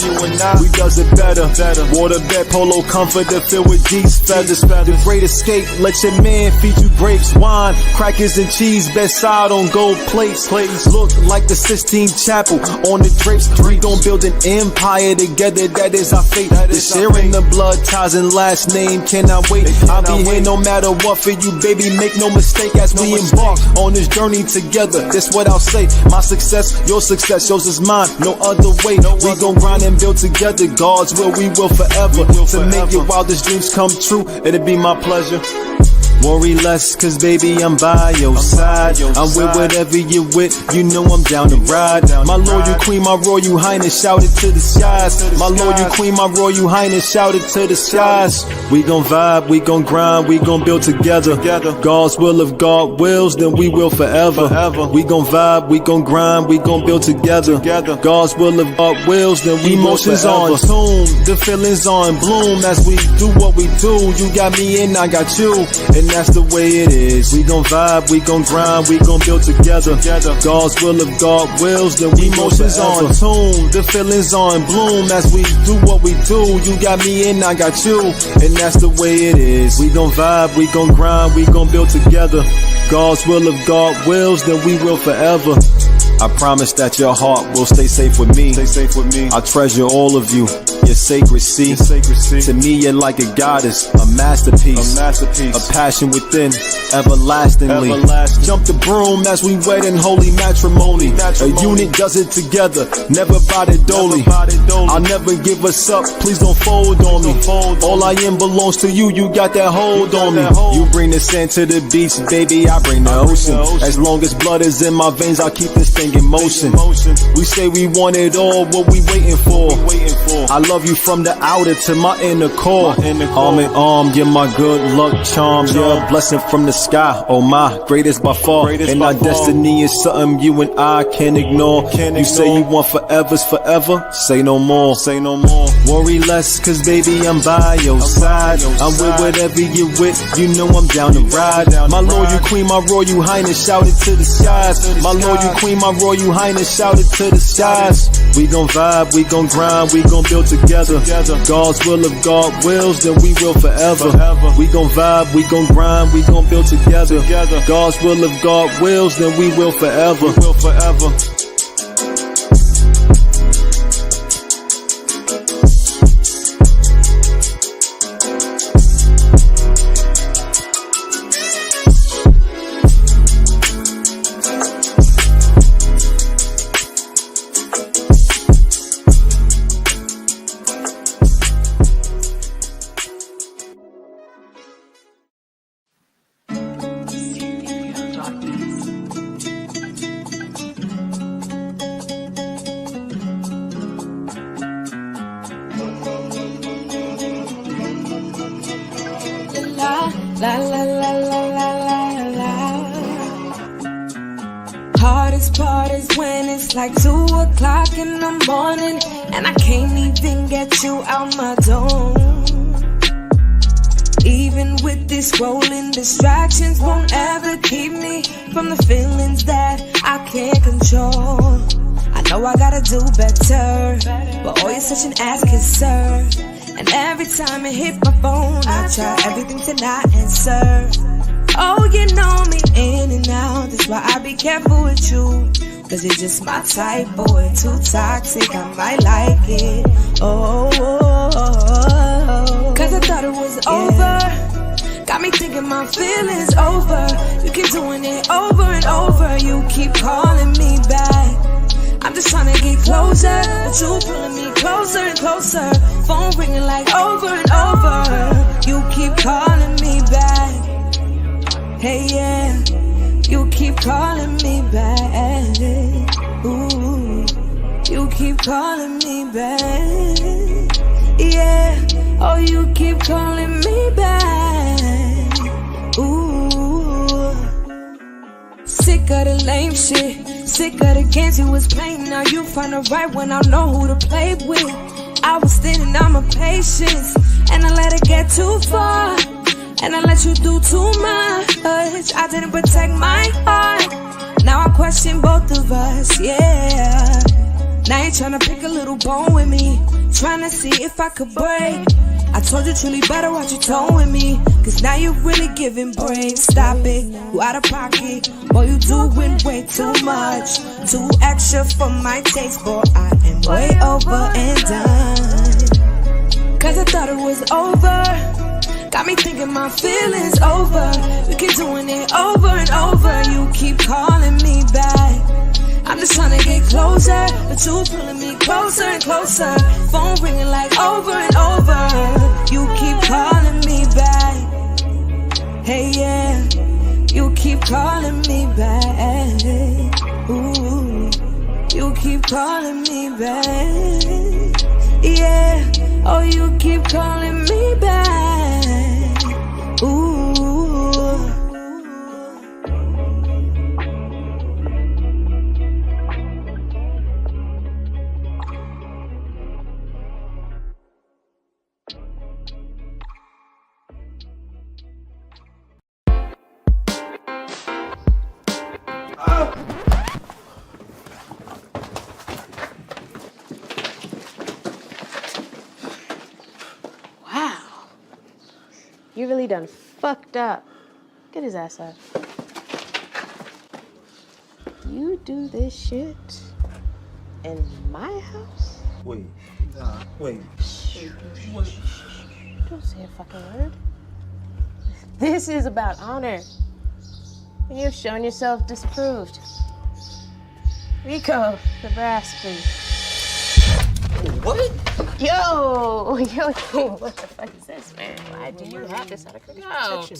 Speaker 17: we does it better. Waterbed polo comforter filled with G's feathers. The great escape, let your man feed you grapes, wine, crackers and cheese, bedside on gold plates. Look like the Sistine Chapel on the drapes. We gon' build an empire together, that is our fate. The sharing the blood ties and last name cannot wait. I'll be here no matter what for you, baby. Make no mistake as we embark on this journey together. That's what I'll say. My success, yours is mine. No other way. We gon' grind and build together. God's will, we will forever. To make your wildest dreams come true, it'll be my pleasure. Worry less, cause baby, I'm by your side. I'm with whatever you're with, you know I'm down to ride. My loyal queen, my royal highness, shout it to the skies. My loyal queen, my royal highness, shout it to the skies. We gon' vibe, we gon' grind, we gon' build together. God's will, if God wills, then we will forever. We gon' vibe, we gon' grind, we gon' build together. God's will, if God wills, then we emotions on tune, the feelings on bloom as we do what we do. You got me and I got you, and and that's the way it is. We gon' vibe, we gon' grind, we gon' build together. God's will, if God wills, then we emotions on tune, the feelings on bloom as we do what we do. You got me and I got you, and that's the way it is. We gon' vibe, we gon' grind, we gon' build together. God's will, if God wills, then we will forever. I promise that your heart will stay safe with me. Stay safe with me. I treasure all of you, your sacrecy. To me, you're like a goddess, a masterpiece, a passion within, everlastingly. Jump the broom as we wed in holy matrimony. A unit does it together, never body dolly. I'll never give us up, please don't fold on me. All I am belongs to you, you got that hold on me. You bring the sand to the beach, baby, I bring the ocean. As long as blood is in my veins, I'll keep this thing in motion. We say we want it all, what we waiting for? I love you from the outer to my inner core. Arm in arm, you're my good luck charm. You're a blessing from the sky, oh my, greatest by far. And our destiny is something you and I can't ignore. You say you want forever's forever, say no more. Worry less, cause baby I'm by your side. I'm with whatever you're with, you know I'm down to ride. My loyal queen, my royal highness, shout it to the skies. My loyal queen, my royal highness, shout it to the skies. We gon' vibe, we gon' grind, we gon' build together. God's will, if God wills, then we will forever. We gon' vibe, we gon' grind, we gon' build together. God's will, if God wills, then we will forever.
Speaker 18: La la la la la la la. Hardest part is when it's like 2 o'clock in the morning and I can't even get you out my door. Even with this rolling, distractions won't ever keep me from the feelings that I can't control. I know I gotta do better, but oh, you're such an ass kisser. And every time I hit my phone, I try everything to not answer. Oh, you know me in and out, that's why I be careful with you. Cause you're just my type, boy, too toxic, I might like it. Oh, oh, oh, oh. Cause I thought it was over. Got me thinking my feelings over. You keep doing it over and over. You keep calling me back. I'm just trying to get closer, but you pulling me closer and closer. Phone ringing like over and over. You keep calling me back. Hey, yeah. You keep calling me back. Ooh. You keep calling me back. Yeah. Oh, you keep calling me back. Ooh. Sick of the lame shit. Sick of the games you was playing. Now you find the right one, I know who to play with. I was standing on my patience, and I let it get too far, and I let you do too much. I didn't protect my heart. Now I question both of us, yeah. Now you're trying to pick a little bone with me, trying to see if I could break. I told you truly better watch your tone with me, cause now you're really giving brains. Stop it, you out of pocket. Boy, you doing way too much, too extra for my taste. Boy, I am way over and done. Cause I thought it was over. Got me thinking my feelings over. You keep doing it over and over. You keep calling me back. I'm just trying to get closer, but you pulling me closer and closer. Phone ringing like over and over. You keep calling me back. Hey, yeah. You keep calling me back. Ooh. You keep calling me back. Yeah. Oh, you keep calling me back. Ooh.
Speaker 19: really done fucked up. Get his ass up. You do this shit in my house?
Speaker 17: Wait. Nah. Wait.
Speaker 19: Don't say a fucking word. This is about honor. And you've shown yourself disapproved. Rico, the brass, please.
Speaker 17: What?
Speaker 19: Yo, what the fuck is this, man? Why do you have this under protection?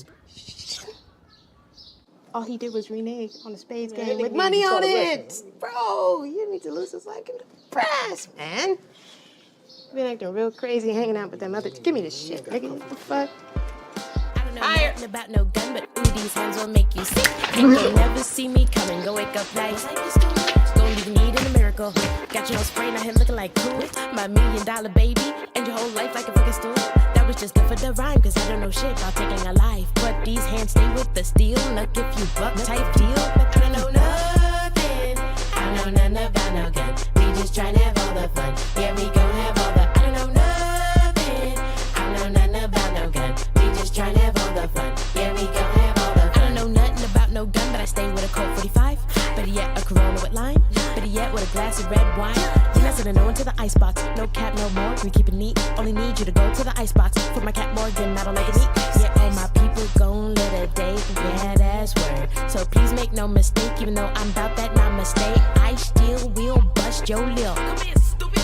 Speaker 19: All he did was renege on a spades game with money on it. Bro, you need to lose his leg in the brass, man. You've been acting real crazy hanging out with them other... Give me this shit, nigga. What the fuck?
Speaker 20: I don't know nothing about no gun, but ooh, these hands will make you sick. And you'll never see me coming, go wake up like gonna leave you needing a miracle. Got your whole sprain out here looking like cool. My $1 million baby, and your whole life like a fucking stool. That was just good for the rhyme, cause I don't know shit about taking a life. But these hands stay with the steel, look if you buck type deal. I don't know nothing, I know nothing about no gun. We just tryna have all the fun, yeah, we gon' have all the. I don't know nothing, I know nothing about no gun. We just tryna have all the fun, yeah, we gon' have all the fun. I don't know nothing about no gun, but I stay with a Colt 45. Better yet, a Corona with lime. Better yet, with a glass of red wine. You're not sending no one to the icebox. No cap, no more. We keep it neat. Only need you to go to the icebox. For my Cat Morgan, I don't like it neat. Yeah, all my people gon' let a date. Yeah, that's word. So please make no mistake. Even though I'm about that not mistake, I still will bust your lip. Come here, stupid.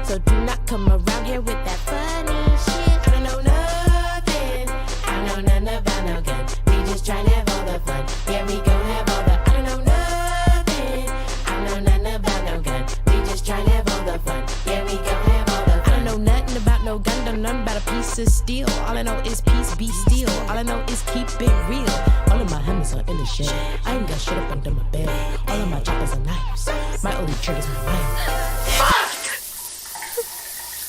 Speaker 20: So do not come around here with that funny shit. I don't know nothing. I know nothing about no gun. We just tryna have all the fun. Yeah, we gon' have all the. I don't know nothing. I know nothing about no gun. We just tryna have all the fun. Yeah, we gon' have all the fun. I don't know nothing about no gun. Don't know nothing about a piece of steel. All I know is peace be still. All I know is keep it real. All of my hammers are in the shed. I ain't got shit up under my bed. All of my choppers are knives. My only trigger's my mind.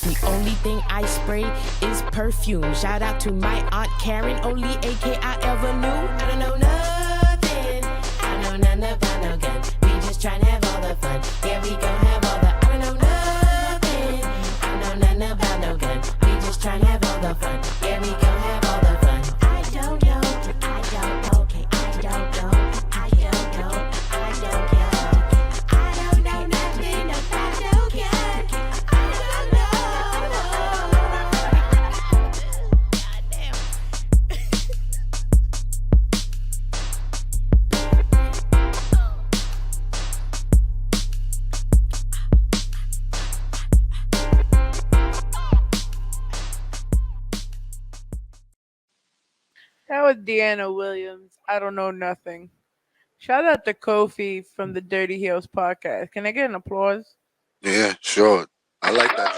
Speaker 20: The only thing I spray is perfume. Shout out to my Aunt Karen, only AK I ever knew. I don't know nothing. I know nothing about no gun. We just tryna have all the fun. Yeah, we gon' have all the. I don't know nothing. I know nothing about no gun. We just tryna have all the fun. Yeah, we gon' have all the fun. I don't know. I don't know. Okay, I don't know. I don't know. I don't know. I don't know nothing about no gun. I don't know.
Speaker 15: That was Deanna Williams. I don't know nothing. Shout out to Kofi from the Dirty Hills podcast. Can I get an applause?
Speaker 14: Yeah, sure. I like that.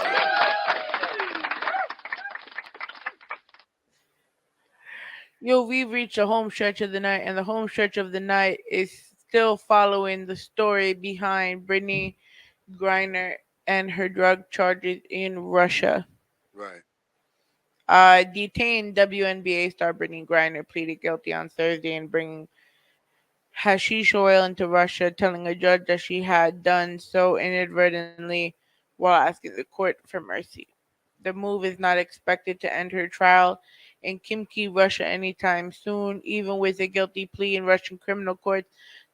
Speaker 15: Yo, we've reached the home stretch of the night, and the home stretch of the night is still following the story behind Brittany Griner and her drug charges in Russia.
Speaker 14: Right.
Speaker 15: Detained WNBA star Brittany Griner pleaded guilty on Thursday in bringing hashish oil into Russia, telling a judge that she had done so inadvertently while asking the court for mercy. The move is not expected to end her trial in Khimki, Russia anytime soon. Even with a guilty plea in Russian criminal courts,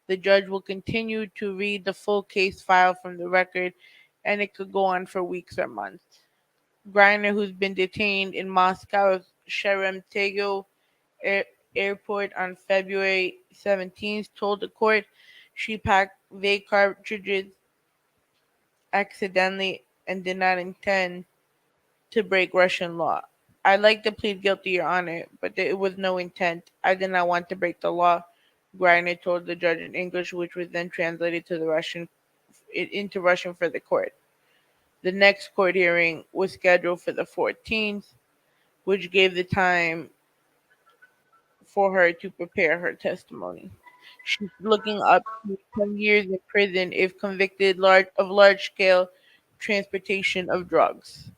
Speaker 15: the judge will continue to read the full case file from the record, and it could go on for weeks or months. Griner, who's been detained in Moscow's Sheremetyevo airport on February 17th, told the court she packed vape cartridges accidentally and did not intend to break Russian law. I'd like to plead guilty, Your Honor, but it was no intent. I did not want to break the law, Griner told the judge in English, which was then translated to into Russian for the court. The next court hearing was scheduled for the 14th, which gave the time for her to prepare her testimony. She's looking up to 10 years in prison if convicted of large-scale transportation of drugs.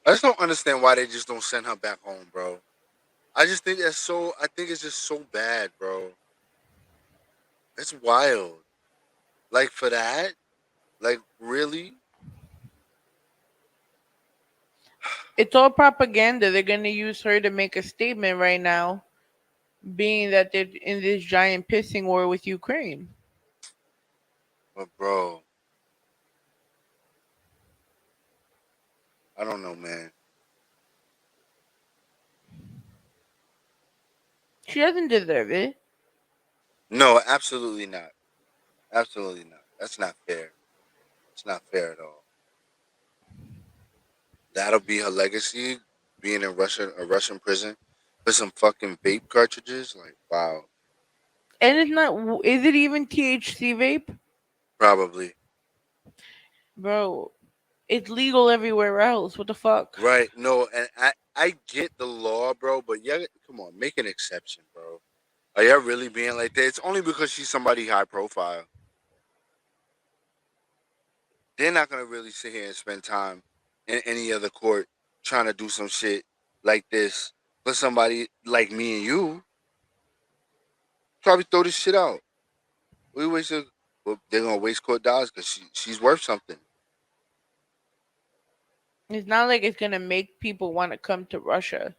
Speaker 14: I just don't understand why they just don't send her back home, bro. I just think I think it's just so bad, bro. It's wild. Like, for that? Like, really?
Speaker 15: It's all propaganda. They're gonna use her to make a statement right now, being that they're in this giant pissing war with Ukraine.
Speaker 14: But bro, I don't know, man.
Speaker 15: She doesn't deserve it.
Speaker 14: No, absolutely not. Absolutely not. That's not fair. It's not fair at all. That'll be her legacy, being in Russia, a Russian prison, for some fucking vape cartridges. Like, wow,
Speaker 15: And it's not. Is it even THC vape,
Speaker 14: probably.
Speaker 15: bro? It's legal everywhere else. What the fuck?
Speaker 14: Right. No, and I get the law, bro, but yeah, come on, make an exception, bro. Are y'all really being like that? It's only because she's somebody high profile. They're not gonna really sit here and spend time in any other court trying to do some shit like this for somebody like me and you. Probably throw this shit out. We wasted. Well, they're gonna waste court dollars because she's worth something.
Speaker 15: It's not like it's gonna make people want to come to Russia.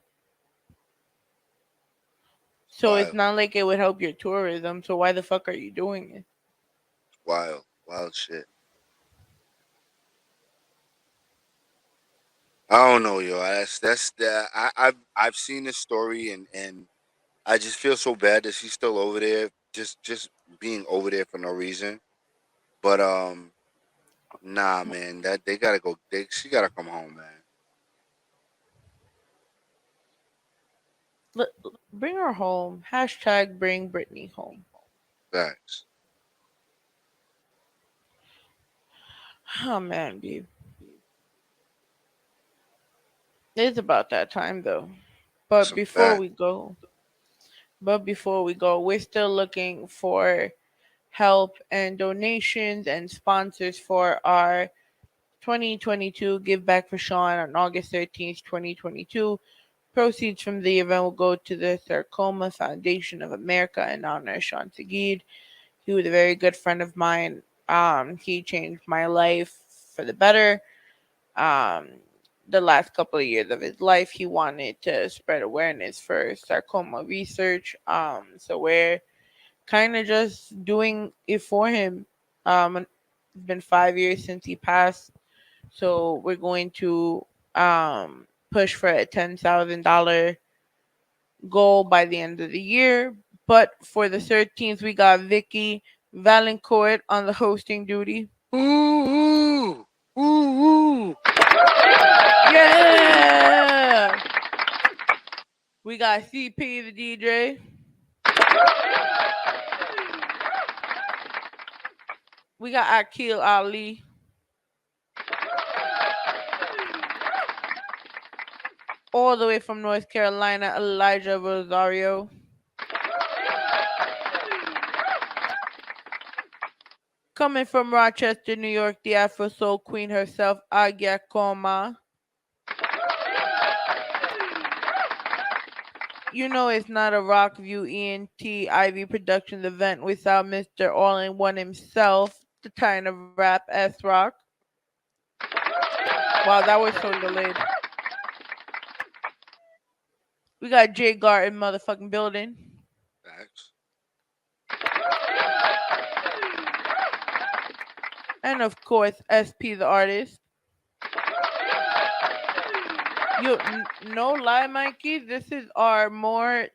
Speaker 15: So it's
Speaker 14: Wild,
Speaker 15: not like it would help your tourism. So why the fuck are you doing it?
Speaker 14: wild shit. I don't know, yo. That's that. I've seen this story and I just feel so bad that she's still over there, just being over there for no reason. But nah, man, that they gotta go. She gotta come home, man.
Speaker 15: Bring her home. Hashtag bring Britney home.
Speaker 14: Facts.
Speaker 15: Oh man, babe. It's about that time though. But
Speaker 14: Some
Speaker 15: before
Speaker 14: fact.
Speaker 15: we go, we're still looking for help and donations and sponsors for our 2022 Give Back for Sean on August 13th, 2022. Proceeds from the event will go to the Sarcoma Foundation of America in honor of Sean Sagid. He was a very good friend of mine. He changed my life for the better. Um, the last couple of years of his life, he wanted to spread awareness for sarcoma research. So we're kind of just doing it for him. It's been 5 years since he passed, so we're going to push for a $10,000 goal by the end of the year. But for the 13th, we got Vicky Valancourt on the hosting duty.
Speaker 14: Ooh, ooh.
Speaker 15: Yeah! We got CP the DJ. We got Akil Ali. All the way from North Carolina, Elijah Rosario. Coming from Rochester, New York, the Afro Soul Queen herself, Agia Koma. You know it's not a Rockview ENT Ivy Productions event without Mr. All-in-One himself, the kind of rap S-Rock. Wow, that was so delayed. We got Jay Gart in motherfucking building.
Speaker 14: Facts.
Speaker 15: And of course, SP the artist. You no lie, Mikey. This is our most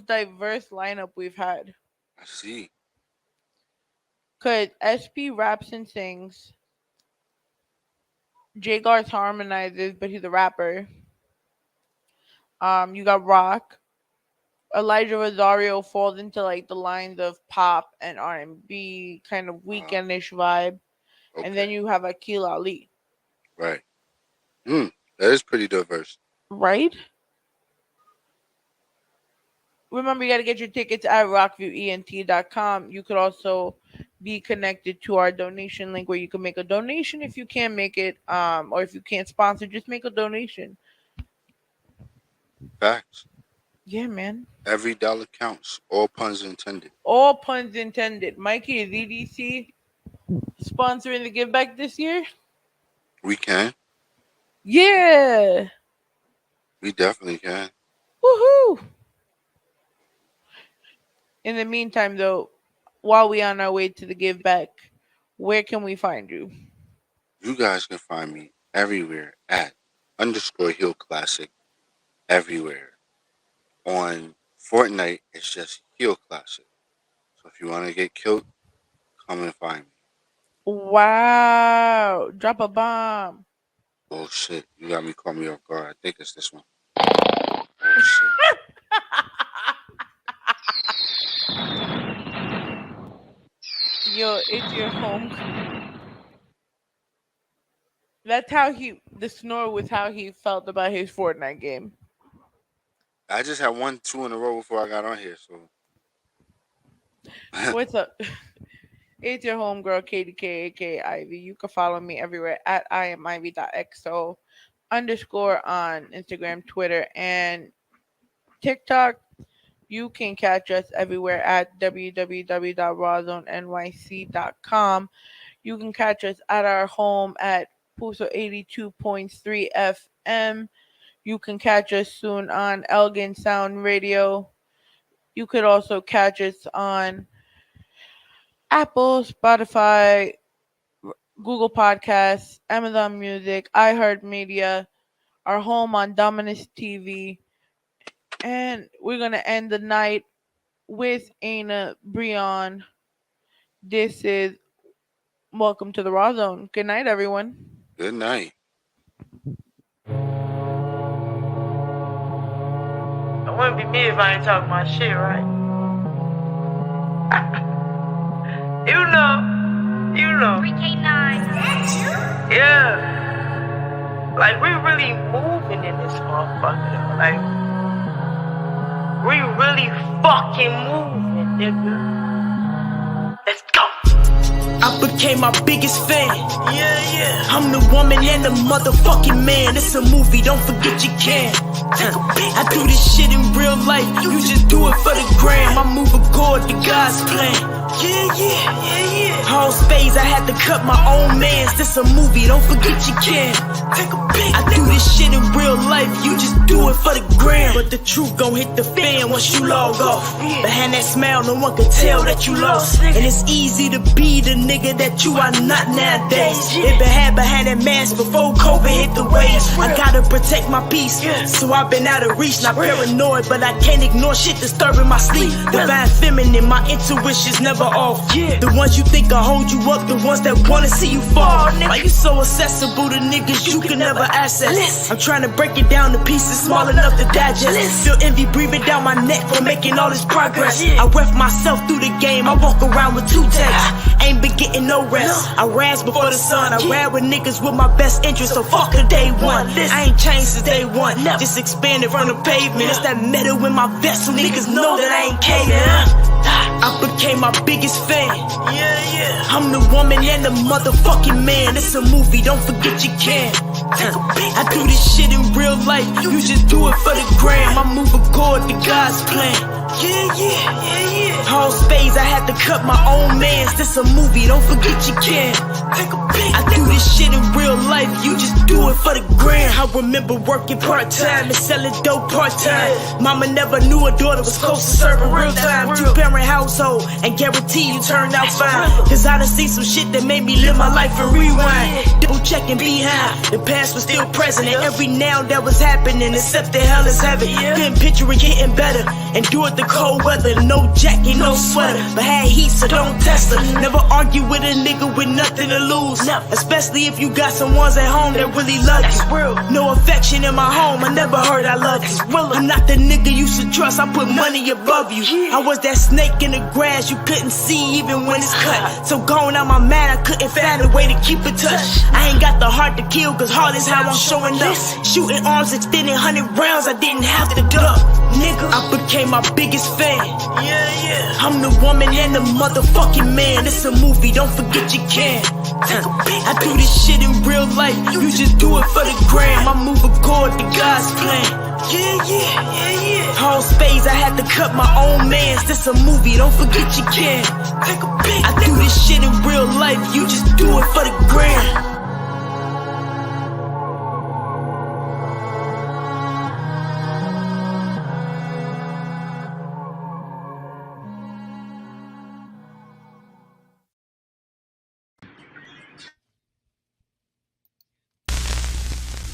Speaker 15: diverse lineup we've had.
Speaker 14: I see.
Speaker 15: Cause SP raps and sings. Jay Garth harmonizes, but he's a rapper. You got Rock. Elijah Rosario falls into like the lines of pop and R&B, kind of weekendish vibe.
Speaker 14: Okay.
Speaker 15: And then you have Akil Ali.
Speaker 14: Right. That is pretty diverse.
Speaker 15: Right? Remember, you got to get your tickets at rockviewent.com. You could also be connected to our donation link where you can make a donation if you can't make it, or if you can't sponsor, just make a donation.
Speaker 14: Facts.
Speaker 15: Yeah, man.
Speaker 14: Every dollar counts. All puns intended.
Speaker 15: All puns intended. Mikey, is EDC sponsoring the Giveback this year?
Speaker 14: We can.
Speaker 15: Yeah.
Speaker 14: We definitely can.
Speaker 15: Woohoo! In the meantime, though, while we on our way to the Giveback, where can we find you?
Speaker 14: You guys can find me everywhere at _Heel Classic everywhere. On Fortnite, it's just Heel Classic. So if you want to get killed, come and find me.
Speaker 15: Wow. Drop a bomb.
Speaker 14: Oh shit, you got me caught me off guard. I think it's this one. Oh shit.
Speaker 15: Yo, it's your home. That's how the snore was how he felt about his Fortnite game.
Speaker 14: I just had 1-2 in a row before I got on here, so.
Speaker 15: What's up? It's your homegirl, KDK, aka Ivy. You can follow me everywhere at IamIvy.xo _ on Instagram, Twitter, and TikTok. You can catch us everywhere at www.rawrzonenyc.com. You can catch us at our home at Puso 82.3 FM. You can catch us soon on Elgin Sound Radio. You could also catch us on Apple, Spotify, Google Podcasts, Amazon Music, iHeartMedia, our home on Dominus TV. And we're going to end the night with Aina Breon. This is Welcome to the Rawrrzone. Good night, everyone.
Speaker 14: Good night.
Speaker 15: It wouldn't be me if I ain't talking my shit, right? You know.
Speaker 13: 3K9.
Speaker 15: Yeah. Like, we really moving in this motherfucker, though. Like, we really fucking moving, nigga. Let's go.
Speaker 4: I became my biggest fan. Yeah. I'm the woman and the motherfucking man. It's a movie, don't forget you can. I do this shit in real life. You just do it for the gram. I move accord to God's plan. Yeah. All spades, I had to cut my own mans. This a movie, don't forget you can. I do this shit in real life. You just do it for the gram. But the truth gon' hit the fan once you log off. Behind that smile, no one can tell that you lost. And it's easy to be the nigga that you are not nowadays. It been had behind that mask before COVID hit the waves. I gotta protect my peace, so I've been out of reach. Not paranoid, but I can't ignore shit disturbing my sleep. Divine feminine, my intuition's never off. The ones you think will hold you up, the ones that wanna see you fall. Why you so accessible to niggas you can never access? I'm trying to break it down to pieces small enough to digest. Feel envy breathing down my neck for making all this progress. I ref myself through the game, I walk around with 2 texts. Ain't been getting no rest. I rise before the sun, I ride with niggas with my best interest, so fuck a day one. I ain't changed since day one, just expanded from the pavement. It's that metal in my vest, so niggas know that I ain't caving. I became my biggest fan. Yeah. I'm the woman and the motherfucking man. It's a movie, don't forget you can. I do this shit in real life. You just do it for the gram. I move accord to God's plan. Yeah. All spades, I had to cut my own mans. This a movie, don't forget you can. I do this shit in real life. You just do it for the gram. I remember working part-time and selling dope part-time. Mama never knew her daughter was close to serving real time. 2-parent household, and guarantee you turned out fine. Cause I done seen some shit that made me live my life and rewind. Double checking behind. The past was still present, and every now that was happening, except that hell is heaven. Couldn't picture it getting better. Endured the cold weather, no jacket, no sweater. But had heat, so don't test her. Never argue with a nigga with nothing to lose. Especially if you got some ones at home that really love you. No affection in my home, I never heard I love you. I'm not the nigga you should trust, I put money above you. I was that snake in the grass you couldn't see even when it's cut. So going out my mind, I couldn't find a way to keep in touch. I ain't got the heart to kill, cause hard is how I'm showing up. Shooting arms, extending 100 rounds, I didn't have to duck. Nigga, I became my biggest fan. Yeah. I'm the woman and the motherfucking man. It's a movie, don't forget you can. I do this shit in real life. You just do it for the gram. I move accord to God's plan. Yeah. All spades, I had to cut my own mans. This a movie, don't forget you can. I do this shit in real life. You just do it for the gram.